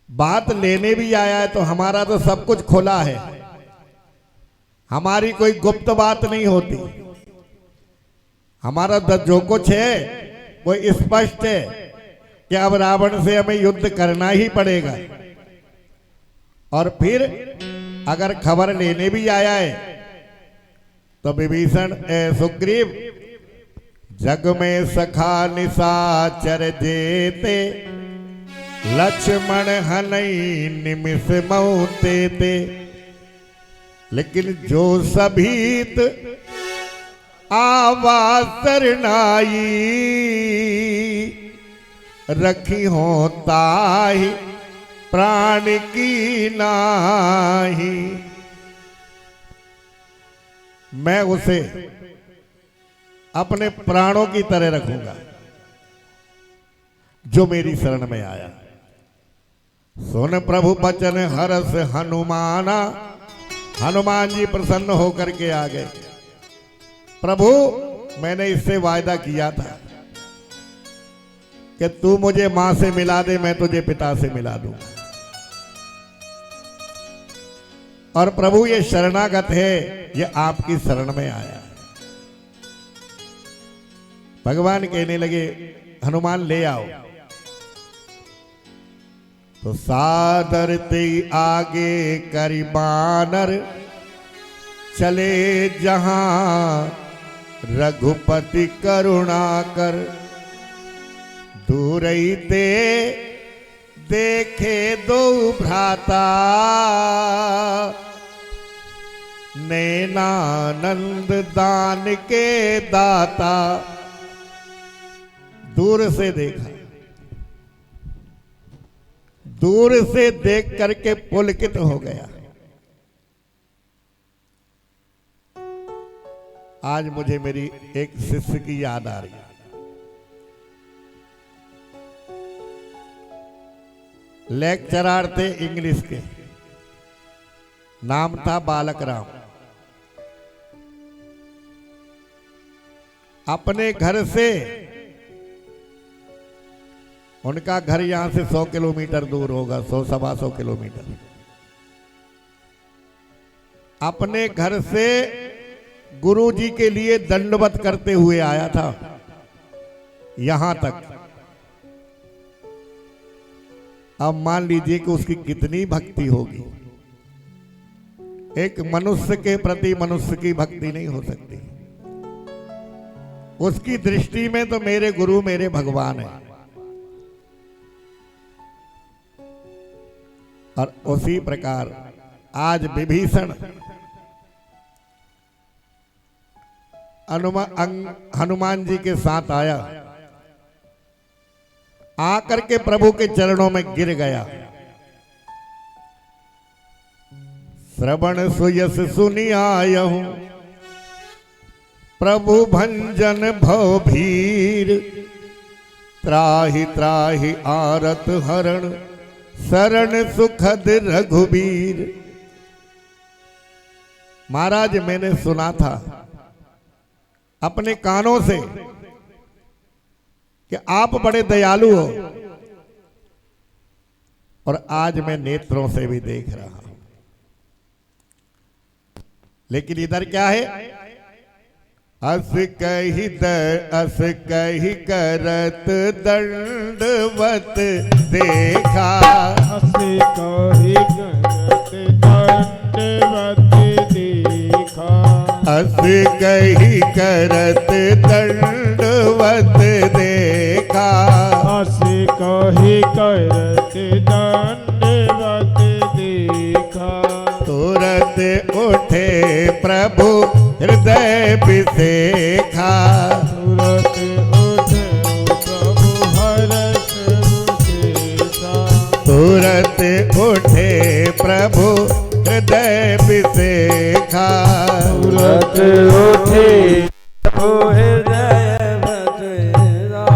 बात लेने भी आया है तो हमारा तो सब कुछ खुला है, हमारी कोई गुप्त बात नहीं होती, हमारा जो कुछ है वो स्पष्ट है कि अब रावण से हमें युद्ध करना ही पड़ेगा। और फिर अगर खबर लेने भी आया है तो विभीषण सुग्रीव, जग में सखा निशाचर जेते, लक्ष्मण हनई निमिष मौते ते, लेकिन जो सभीत आवा सरनाई, रखी हो ताहि प्राण की नाही। मैं उसे अपने प्राणों की तरह रखूंगा जो मेरी शरण में आया। सुन प्रभु बचन हरस हनुमाना, हनुमान जी प्रसन्न होकर के आ गए प्रभु मैंने इससे वायदा किया था कि तू मुझे मां से मिला दे, मैं तुझे पिता से मिला दूं। और प्रभु ये शरणागत है, ये आपकी शरण में आया। भगवान कहने लगे हनुमान ले आओ। तो सादर ते आगे करी बानर, चले जहां रघुपति करुणा कर। दूर ही ते देखे दो भ्राता, नैनानंद दान के दाता। दूर से देखा, दूर से देख करके पुलकित हो गया। आज मुझे मेरी एक शिष्य की याद आ रही है। लेक्चरर थे इंग्लिश के, नाम था बालक राम। अपने घर से, उनका घर यहां से 100 किलोमीटर दूर होगा, 100-125 किलोमीटर। अपने घर से गुरु जी के लिए दंडवत करते हुए आया था यहां तक। अब मान लीजिए कि उसकी कितनी भक्ति होगी। एक मनुष्य के प्रति मनुष्य की भक्ति नहीं हो सकती। उसकी दृष्टि में तो मेरे गुरु मेरे भगवान हैं। और उसी प्रकार आज विभीषण हनुमान जी के साथ आया, आकर के प्रभु के चरणों में गिर गया। श्रवण सुयस सुनि आयहूं, प्रभु भंजन भव भीर। त्राहि त्राहि आरत हरण, शरण सुखद रघुबीर। महाराज मैंने सुना था अपने कानों से कि आप बड़े दयालु हो, और आज मैं नेत्रों से भी देख रहा हूं। लेकिन इधर क्या है? अस कही करत दंडवत देखा। अस कही करत दंडवत देखा। अस कही करत दंडवत देखा। अस कही करत दंडवत देखा। तुरत उठे प्रभु हृदय बिसेखा। तुरत उठे प्रभु हरष विशेषा। तुरत उठे प्रभु हृदय बिसेखा। तुरत उठे प्रभु हृदय बिसेखा।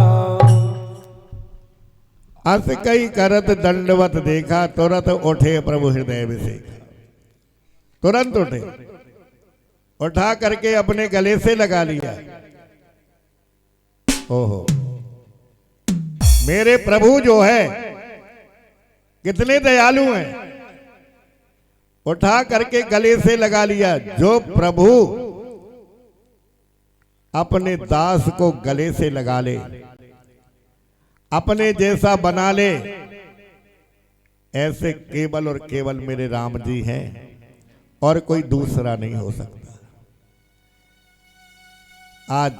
अस कई करत दंडवत देखा। तुरत उठे प्रभु हृदय बिसेखा। तुरंत उठे, उठा करके अपने गले से लगा लिया। ओहो, मेरे प्रभु जो है कितने दयालु हैं। उठा करके गले से लगा लिया। जो प्रभु अपने दास को गले से लगा ले, अपने जैसा बना ले, ऐसे केवल और केवल मेरे राम जी हैं, और कोई दूसरा नहीं हो सकता। आज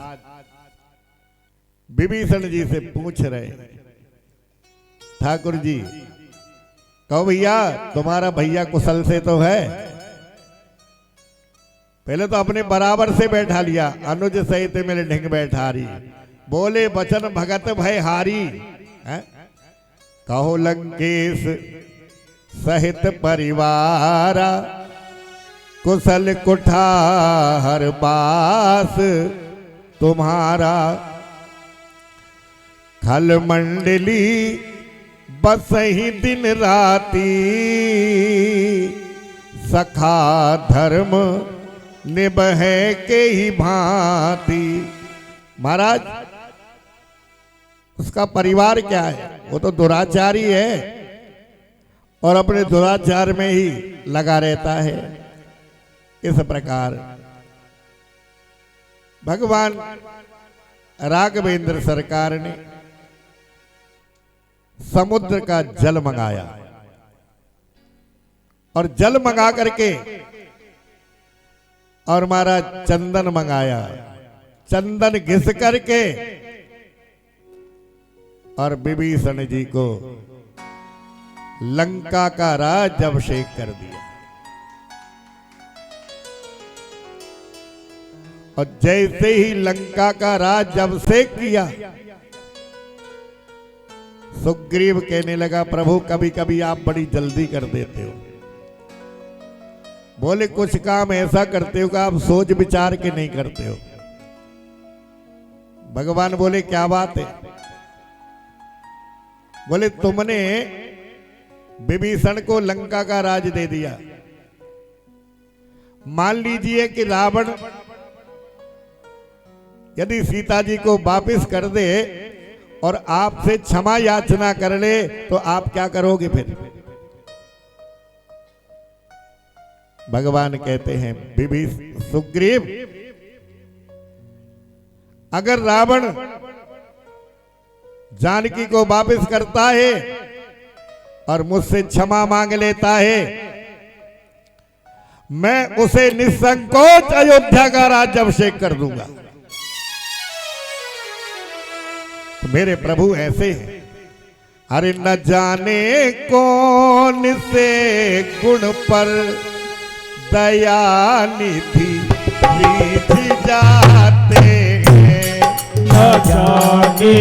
विभीषण जी से पूछ रहे, ठाकुर जी कहो भैया तुम्हारा भैया कुशल से तो है? पहले तो अपने बराबर से बैठा लिया। अनुज सहित मेरे ढिंग बैठारी, बोले बचन भगत भय हारी। कहो लंकेश सहित परिवारा, कुशल कुठार बास तुम्हारा। खल मंडली बस ही दिन राती, सखा धर्म निभहे के ही भांति। महाराज उसका परिवार क्या है? वो तो दुराचारी है और अपने दुराचार में ही लगा रहता है। इस प्रकार भगवान राघवेंद्र सरकार ने समुद्र का जल मंगाया और जल मंगा करके और महाराज चंदन मंगाया, चंदन घिस करके और विभीषण जी को लंका का राज अभिषेक कर दिया। और जैसे ही लंका का राज अभिषेक किया, सुग्रीव कहने लगा प्रभु कभी कभी आप बड़ी जल्दी कर देते हो। बोले कुछ काम ऐसा करते हो कि आप सोच विचार के नहीं करते हो। भगवान बोले क्या बात है? बोले तुमने विभीषण को लंका का राज दे दिया। मान लीजिए कि रावण यदि सीता जी को वापस कर दे और आपसे क्षमा याचना कर ले तो आप क्या करोगे फिर? भगवान कहते हैं सुग्रीव, अगर रावण जानकी को वापस करता है और मुझसे क्षमा मांग लेता है, मैं उसे निसंकोच अयोध्या का राज्य अभिषेक कर दूंगा। तो मेरे प्रभु ऐसे हैं। अरे न जाने कौन से गुण पर दया निधि रीझ जाते हैं। न जाने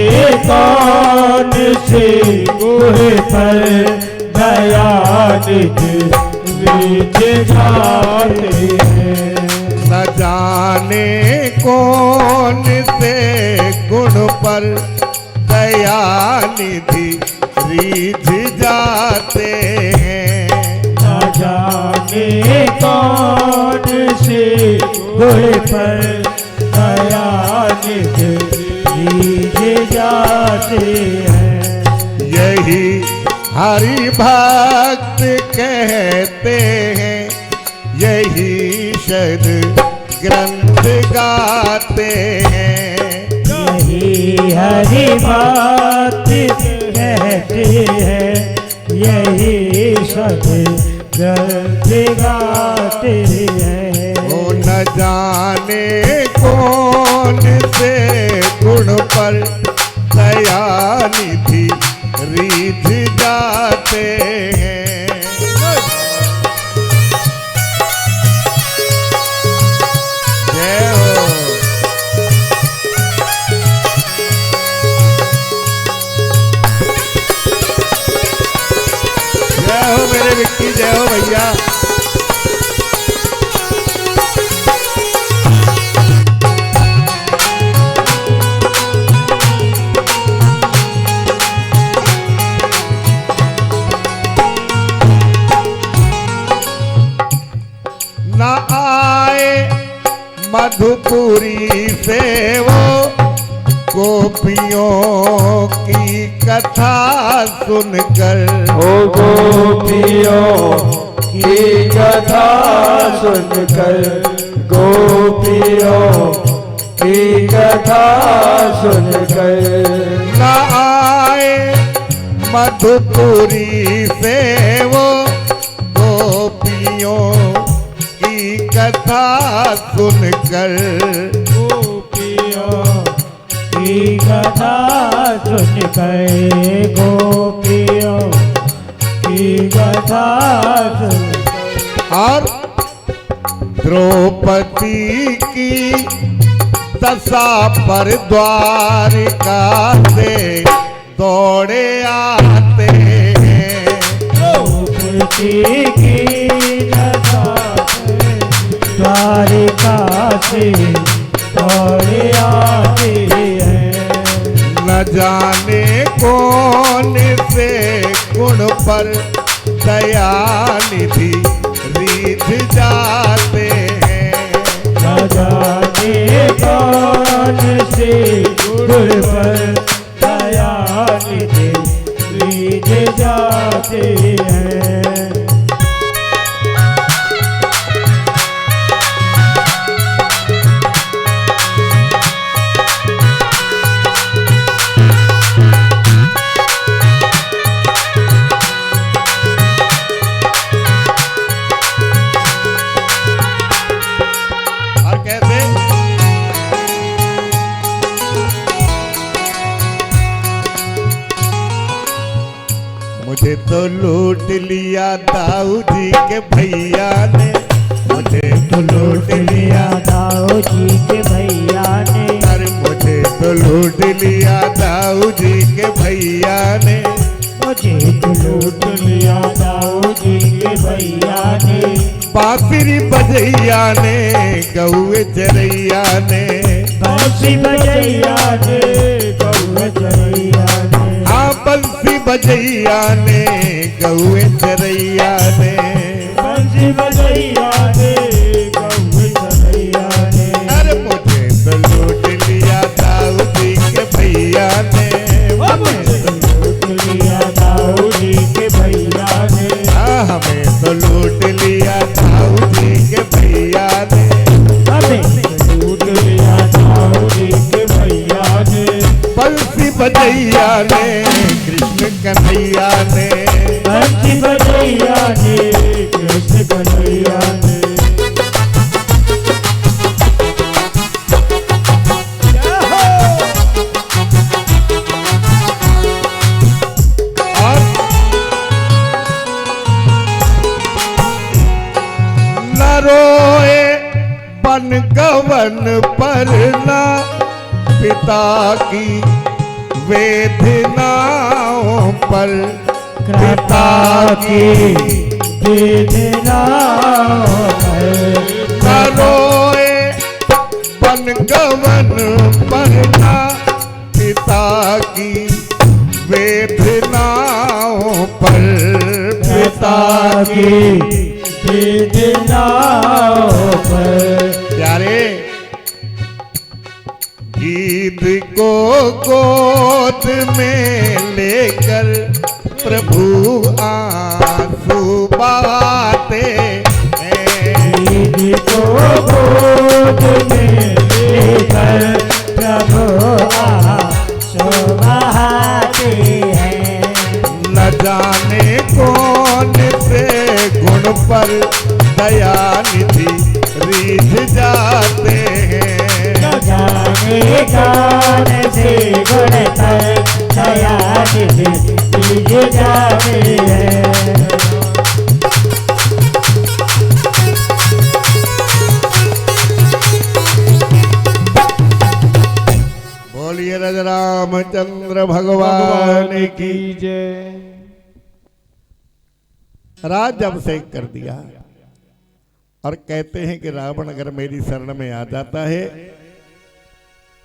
कौन से गुण पर दया निधि रीझ जाते हैं। न जाने कौन से गुण पर दया निधि रीझ जाते हैं। न जाने कौन से गुण पर दया निधि रीझ जाते हैं। यही हरि भक्त कहते हैं, यही शद ग्रंथ गाते हैं। यही हरि बात कहते हैं, यही सब ग्रंथ गाते हैं। ओ न जाने कौन से गुण पर दया निधि रीझ जाते हैं। जय हो। जय हो मेरे विक्की, जय हो भैया। न आए मधुपुरी से वो गोपियों की कथा सुनकर। ओ गोपियों की कथा सुनकर, गोपियों की कथा सुनकर। न आए मधुपुरी से वो गोपियों की कथा सुनकर। गोपियों की कथा सुनकर, गोपियों की कथा सुनकर। और द्रौपदी की दशा पर द्वारिका से दौड़े आते हैं। द्रौपदी की दशा द्वारिका से दौड़े आते हैं। न जाने कौन से गुण पर दया निधि रीझ जाते हैं। तो लूट लिया दाऊ जी के भैया ने, मुझे तो लूट लिया दाऊ जी के भैया ने, अरे मुझे तो लूट लिया दाऊ जी के भैया ने, मुझे तो लूट लिया दाऊ जी के भैया ने, बांसुरी बजैया ने गौए चरैया ने, बंसी बजैया ने गौए चरैया ने, हाँ बंसी बजैया ने गौए चरैया ने, बंसी बजैया ने गौए चरैया ने, अरे मुझे तो लूट लिया दाऊ जी के भैया ने, मुझे तो लूट लिया दाऊ जी के भैया ने, हाँ हमें तो लूट लिया दाऊ जी के भैया ने, हमें तो लूट लिया दाऊ जी के भैया ने, बंसी बजैया ने कृष्ण कन्हैया ने, बंसी बजैया ने कृष्ण कन्हैया ने। और न रोए बन गवन पर न पिता की वेदनाओं पर, कृपा की वेदना न रोए बन गवन पर न पिता की वेदनाओं पर, पिता की वेदना पर, प्यारे गीत को गोद में लेकर प्रभु आंसू बहाते हैं, दीदी को गोद में लेकर प्रभु आंसू बहाते हैं, न जाने कौन से गुण पर दया निधि रीझ जाते हैं, न जाने कौन से गुण पर दया निधि रीझ जाते हैं। बोलिए रज रामचंद्र भगवान की। जय। राज अभिषेक कर दिया और कहते हैं कि रावण अगर मेरी शरण में आ जाता है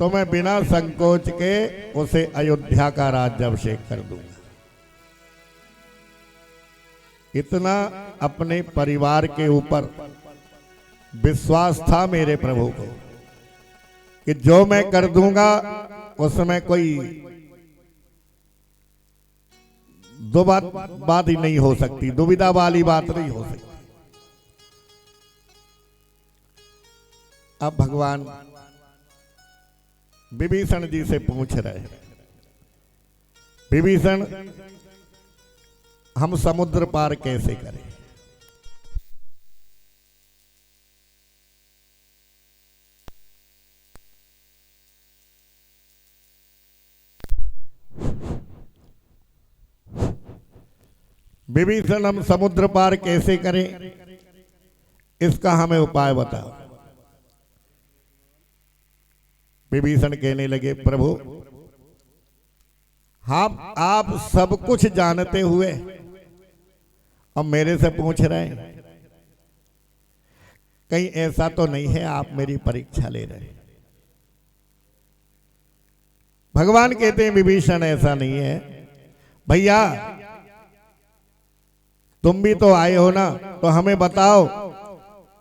तो मैं बिना संकोच के उसे अयोध्या का राज्याभिषेक कर दूंगा। इतना अपने परिवार के ऊपर विश्वास था मेरे प्रभु को कि जो मैं कर दूंगा उसमें कोई दो बात ही नहीं हो सकती, दुविधा वाली बात नहीं हो सकती। अब भगवान विभीषण जी से पूछ रहे हैं, विभीषण हम समुद्र पार कैसे करें? विभीषण हम समुद्र पार कैसे करें, इसका हमें उपाय बताओ। विभीषण कहने लगे, प्रभु हाँ आप सब कुछ जानते हुए और मेरे से पूछ रहे हैं, कहीं ऐसा तो नहीं है आप मेरी परीक्षा ले रहे हैं? भगवान कहते हैं विभीषण ऐसा नहीं है भैया, तुम भी तो आए हो ना, तो हमें बताओ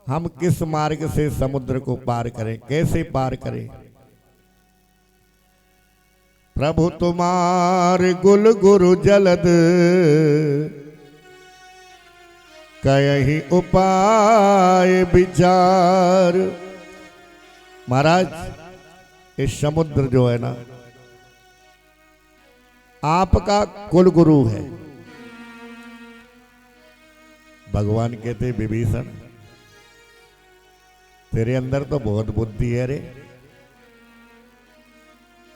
हम किस मार्ग से समुद्र को पार करें, कैसे पार करें? प्रभु तुम्हार गुल गुरु जलद कहीं उपाय विचार। महाराज ये समुद्र जो है ना आपका कुल गुरु है। भगवान कहते विभीषण तेरे अंदर तो बहुत बुद्धि है रे,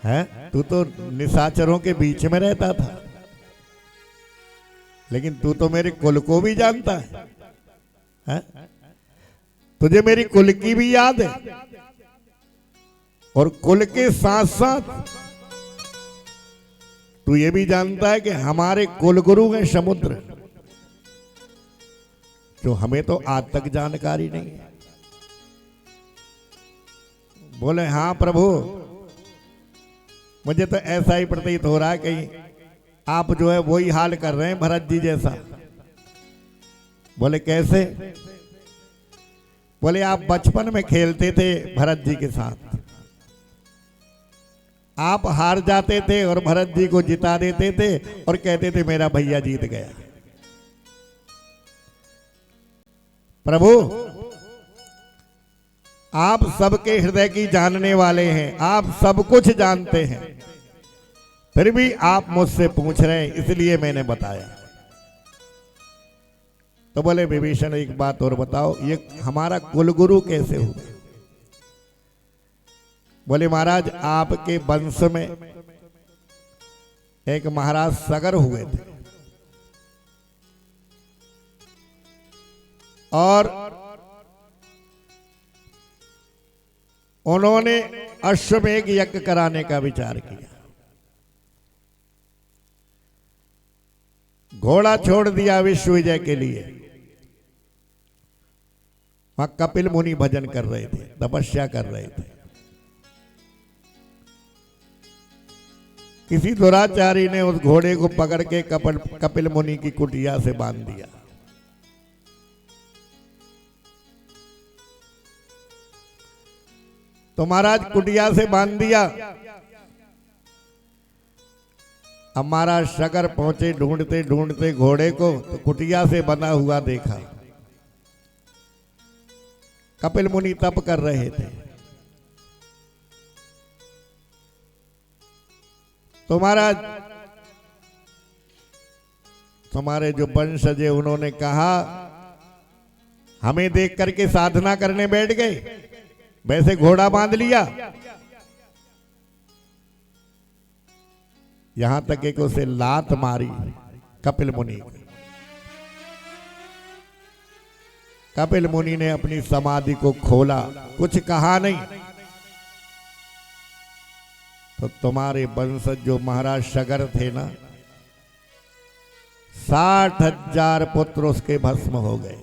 है तू तो निशाचरों के बीच में रहता था, लेकिन तू तो मेरे कुल को भी जानता है? तुझे मेरी कुल की भी याद है, और कुल के साथ साथ तू ये भी जानता है कि हमारे कुल गुरु हैं समुद्र, जो हमें तो आज तक जानकारी नहीं है। बोले हाँ प्रभु, मुझे तो ऐसा ही प्रतीत हो रहा है कहीं आप जो है वही हाल कर रहे हैं भरत जी जैसा। बोले कैसे? बोले आप बचपन में खेलते थे भरत जी के साथ, आप हार जाते थे और भरत जी को जिता देते थे और कहते थे मेरा भैया जीत गया। प्रभु आप सबके हृदय की जानने वाले हैं, आप सब कुछ जानते हैं, फिर भी आप मुझसे पूछ रहे हैं, इसलिए मैंने बताया। तो बोले विभीषण एक बात और बताओ, ये हमारा कुलगुरु कैसे हुआ? बोले महाराज आपके वंश में एक महाराज सगर हुए थे, और उन्होंने अश्वमेध यज्ञ कराने का विचार किया। घोड़ा छोड़ दिया विश्व विजय के लिए। वहां कपिल मुनि भजन कर रहे थे, तपस्या कर रहे थे। किसी दुराचारी ने उस घोड़े को पकड़ के कपिल मुनि की कुटिया से बांध दिया। तो महाराज कुटिया से बांध दिया। अब महाराज सगर पहुंचे ढूंढते ढूंढते घोड़े को, तो कुटिया से बना हुआ देखा। कपिल मुनि तप कर रहे थे। तो महाराज तुम्हारे जो वंशज है उन्होंने कहा हमें देख करके साधना करने बैठ गए, वैसे घोड़ा बांध लिया। यहां तक एक उसे लात मारी कपिल मुनि को। कपिल मुनि ने अपनी समाधि को खोला, कुछ कहा नहीं। तो तुम्हारे वंशज जो महाराज सगर थे ना, 60,000 पुत्र उसके भस्म हो गए।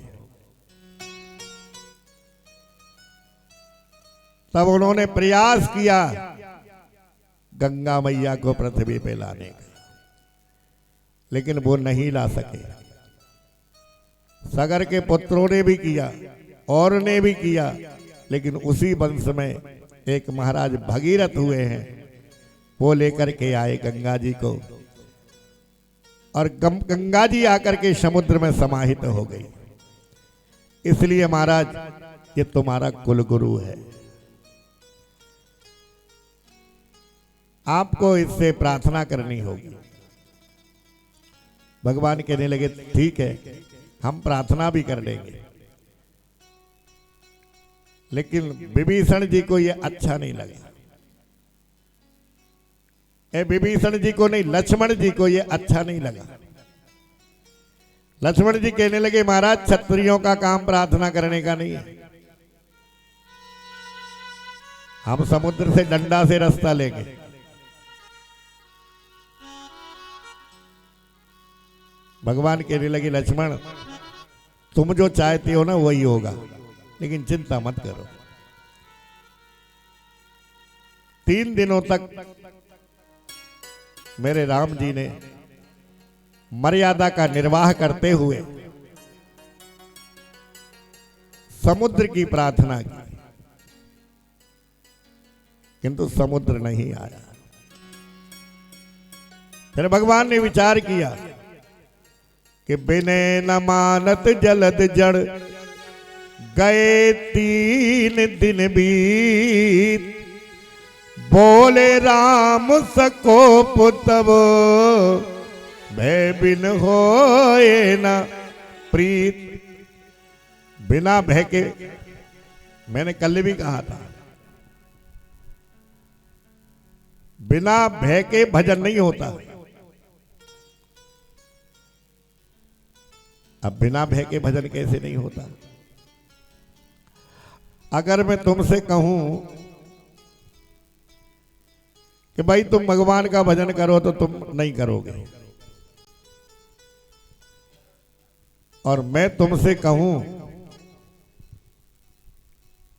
तब उन्होंने प्रयास किया गंगा मैया को पृथ्वी पे लाने का, लेकिन वो नहीं ला सके। सगर के पुत्रों ने भी किया और ने भी किया, लेकिन उसी वंश में एक महाराज भगीरथ हुए हैं, वो लेकर के आए गंगा जी को, और गंगा जी आकर के समुद्र में समाहित हो गई। इसलिए महाराज ये तुम्हारा कुलगुरु है, आपको इससे प्रार्थना करनी होगी। भगवान कहने लगे ठीक है, हम प्रार्थना भी कर लेंगे। लेकिन विभीषण जी को यह अच्छा नहीं लगा। विभीषण जी को नहीं, लक्ष्मण जी को यह अच्छा नहीं लगा। लक्ष्मण जी कहने लगे महाराज क्षत्रियों का काम प्रार्थना करने का नहीं है, हम समुद्र से डंडा से रास्ता लेंगे। भगवान कहने लगे लक्ष्मण तुम जो चाहते हो ना वही होगा, लेकिन चिंता मत करो। 3 दिनों तक मेरे राम जी ने मर्यादा का निर्वाह करते हुए समुद्र की प्रार्थना की, किंतु समुद्र नहीं आया। फिर भगवान ने विचार किया कि बिने न मानत जलद जड़, गए 3 दिन बीत, बोले राम सकोप तब, भय बिन होए न प्रीत। बिना भय के, मैंने कल भी कहा था, बिना भय के भजन नहीं होता। अब बिना भय के भजन कैसे नहीं होता? अगर मैं तुमसे कहूं कि भाई तुम भगवान का भजन करो तो तुम नहीं करोगे, और मैं तुमसे कहूं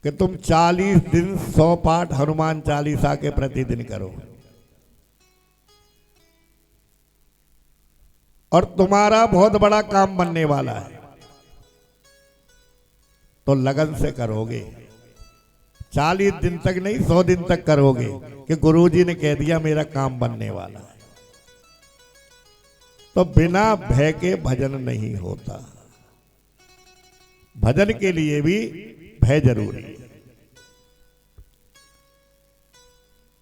कि तुम 40 दिन 100 पाठ हनुमान चालीसा के प्रतिदिन करो और तुम्हारा बहुत बड़ा काम बनने वाला है, तो लगन से करोगे। 40 दिन तक नहीं, 100 दिन तक करोगे कि गुरुजी ने कह दिया मेरा काम बनने वाला है। तो बिना भय के भजन नहीं होता। भजन के लिए भी भय जरूरी है।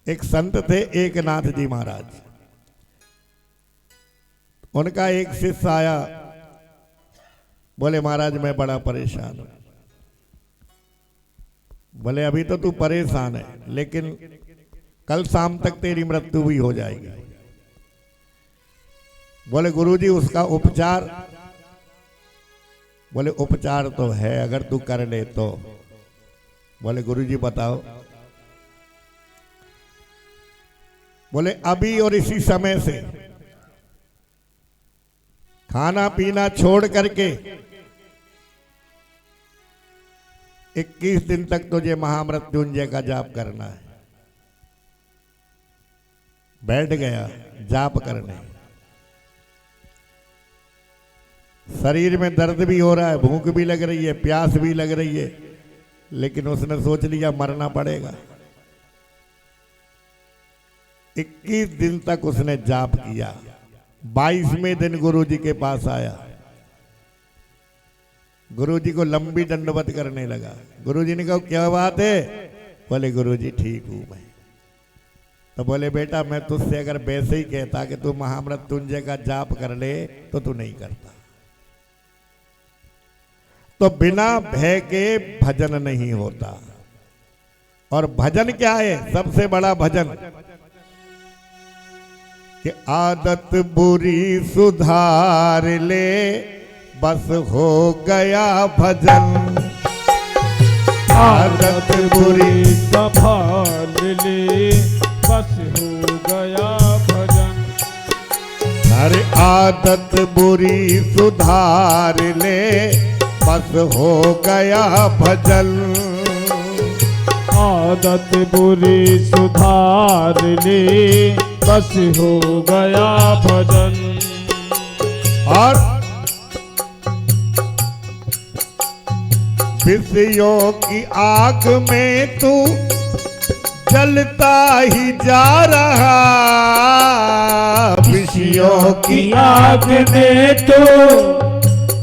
एक संत थे एकनाथ जी महाराज, उनका एक शिष्य आया, बोले महाराज मैं बड़ा परेशान हूं। बोले अभी तो तू परेशान है, लेकिन कल शाम तक तेरी मृत्यु भी हो जाएगी। बोले गुरुजी उसका उपचार? बोले उपचार तो है, अगर तू कर ले तो। बोले गुरुजी बताओ। बोले अभी और इसी समय से खाना पीना छोड़ करके 21 दिन तक तुझे महामृत्युंजय का जाप करना है। बैठ गया जाप करने। शरीर में दर्द भी हो रहा है, भूख भी लग रही है, प्यास भी लग रही है, लेकिन उसने सोच लिया मरना पड़ेगा। 21 दिन तक उसने जाप किया। 22वें दिन गुरुजी के पास आया, गुरुजी को लंबी दंडवत करने लगा। गुरुजी ने कहा क्या बात है? बोले गुरुजी ठीक हूं मैं। तो बोले बेटा मैं तुझसे अगर वैसे ही कहता कि तू महामृत्युंजय का जाप कर ले तो तू नहीं करता। तो बिना भय के भजन नहीं होता। और भजन क्या है? सबसे बड़ा भजन कि आदत बुरी सुधार ले, बस हो गया भजन। आदत बुरी संभाल ले, बस हो गया भजन। अरे आदत बुरी सुधार ले, बस हो गया भजन। आदत बुरी सुधार ले, बस हो गया भजन। और विषयों की आग में तू जलता ही जा रहा। विषयों की आग में तू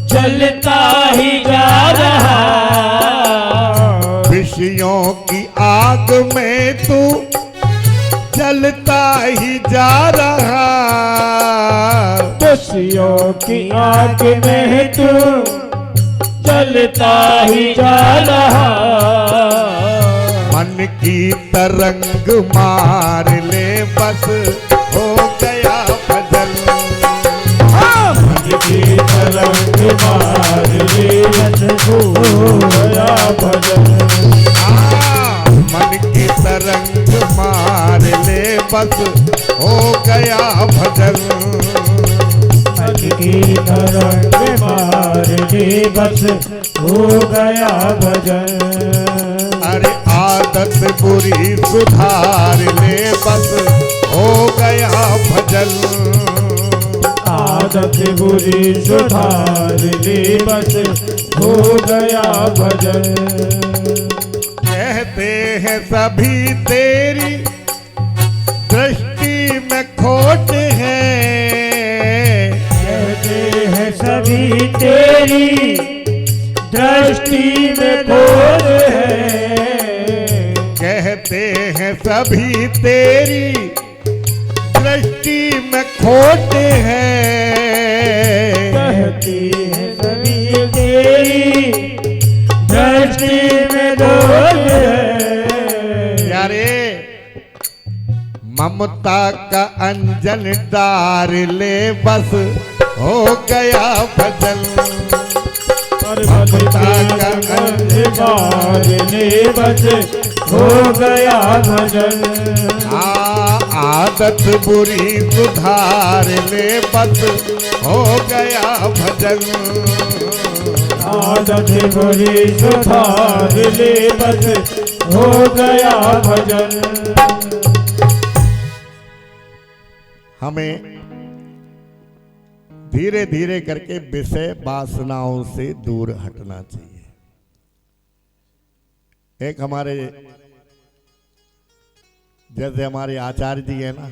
जलता ही जा रहा। विषयों की आग में तू जलता ही जा रहा। विषयों की आग में तू जलता ही जा रहा। मन की तरंग मार ले, बस हो गया भजन। मन की तरंग मार ले, बस हो गया भजन। मन की तरंग मार ले, बस हो गया भजन। मन की तरंग मार ले, बस हो गया भजन। अरे आदत बुरी सुधार ले, बस हो गया भजन। आदत बुरी सुधार ले, बस हो गया भजन। कहते हैं सभी तेरी दृष्टि में खोट है। कहते हैं सभी तेरी दृष्टि में खोट है। कहते हैं सभी तेरी दृष्टि में खोट है। कहती है सभी तेरी दृष्टि में दोष है। यारे ममता का अंजन डार ले, बस हो गया भजन। पर्वता का मारने बज हो गया भजन। आदत बुरी सुधार ले बस हो गया भजन। आदत बुरी सुधार ले बस हो गया भजन। हमें धीरे धीरे करके विषय वासनाओं से दूर हटना चाहिए। एक हमारे जैसे हमारे आचार्य जी है ना,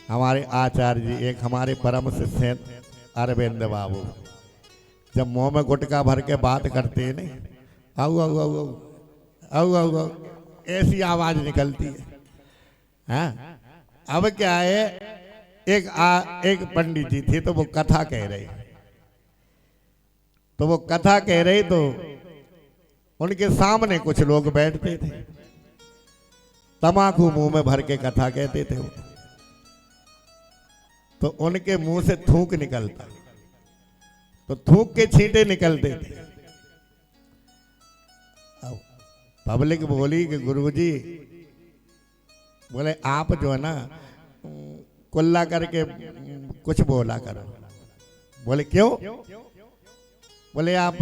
हमारे आचार्य जी, एक हमारे परम शिष्य अरविंद बाबू, जब मुंह में गुटखा भर के बात करते हैं नहीं, आऊ आऊ आऊ आऊ आऊ आऊ आऊ ऐसी आवाज निकलती है। हाँ, अब क्या है, एक पंडित जी थे तो वो कथा कह रहे, तो वो कथा कह रहे तो उनके सामने कुछ लोग बैठते थे, तमाकू मुंह में भर के कथा कहते थे वो, तो उनके मुंह से थूक निकलता, तो थूक के छींटे निकलते थे। अब पब्लिक बोली कि गुरुजी, बोले आप जो है ना कुल्ला करके कुछ बोला करो। बोले क्यों? बोले आप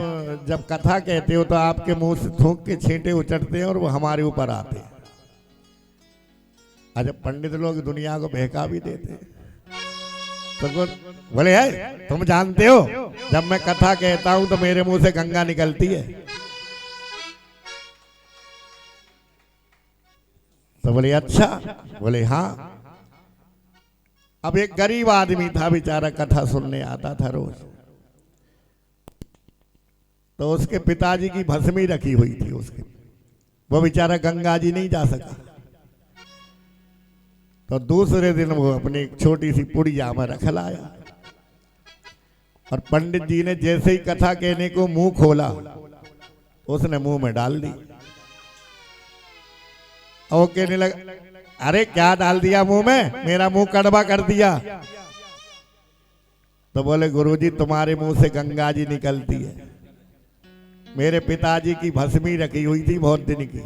जब कथा कहते हो तो आपके मुंह से थूक के छींटे उचटते हैं और वो हमारे ऊपर आते हैं। अच्छा, पंडित लोग दुनिया को बहका भी देते हैं। तो बोले है, तुम जानते हो जब मैं कथा कहता हूं तो मेरे मुंह से गंगा निकलती है। तो बोले अच्छा? बोले हाँ। अब एक गरीब आदमी था बेचारा, कथा सुनने आता था रोज, तो उसके पिताजी की भस्मी रखी हुई थी उसके, वो बेचारा गंगा जी नहीं जा सका, तो दूसरे दिन वो अपनी एक छोटी सी पुड़िया में रख लाया, और पंडित जी ने जैसे ही कथा कहने को मुंह खोला, उसने मुंह में डाल दी। और कहने लगा, अरे क्या डाल दिया मुंह में, मेरा मुंह कड़वा कर दिया। तो बोले गुरुजी, तुम्हारे मुंह से गंगा जी निकलती है, मेरे पिताजी की भस्मी रखी हुई थी बहुत दिन की,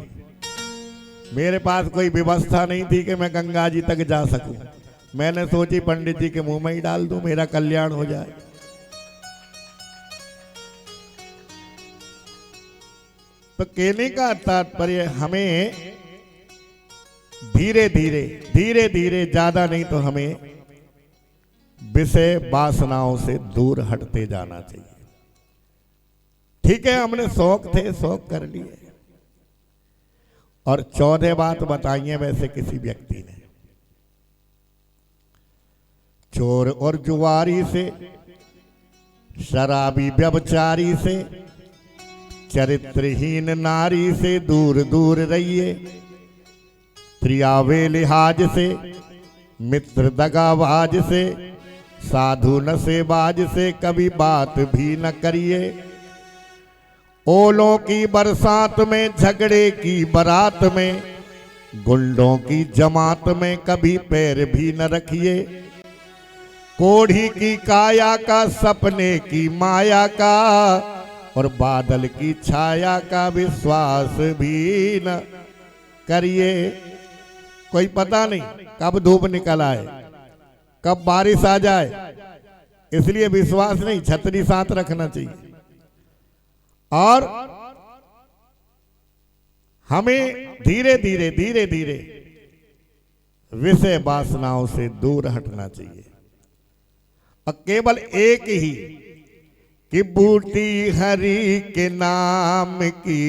मेरे पास कोई व्यवस्था नहीं थी कि मैं गंगा जी तक जा सकूं, मैंने सोची पंडित जी के मुंह में ही डाल दूं, मेरा कल्याण हो जाए। तो कहने का तात्पर्य, हमें धीरे धीरे ज्यादा नहीं तो हमें विषय वासनाओं से दूर हटते जाना चाहिए। ठीक है, हमने शौक थे, शौक कर लिए, और 14 बात बताई है वैसे किसी व्यक्ति ने, चोर और जुआरी से, शराबी व्यभिचारी से, चरित्रहीन नारी से दूर दूर रहिए, प्रियावे लिहाज से, मित्र दगाबाज से, साधु नशेबाज से कभी बात भी न करिए, ओलों की बरसात में, झगड़े की बारात में, गुंडों की जमात में कभी पैर भी न रखिए, कोढ़ी की काया का, सपने की माया का, और बादल की छाया का विश्वास भी न करिए। कोई पता नहीं कब धूप निकल आए, कब बारिश आ जाए, इसलिए विश्वास नहीं, छतरी साथ रखना चाहिए। और हमें धीरे धीरे विषय वासनाओं से दूर हटना चाहिए, और केवल एक ही कि बूटी हरि के नाम की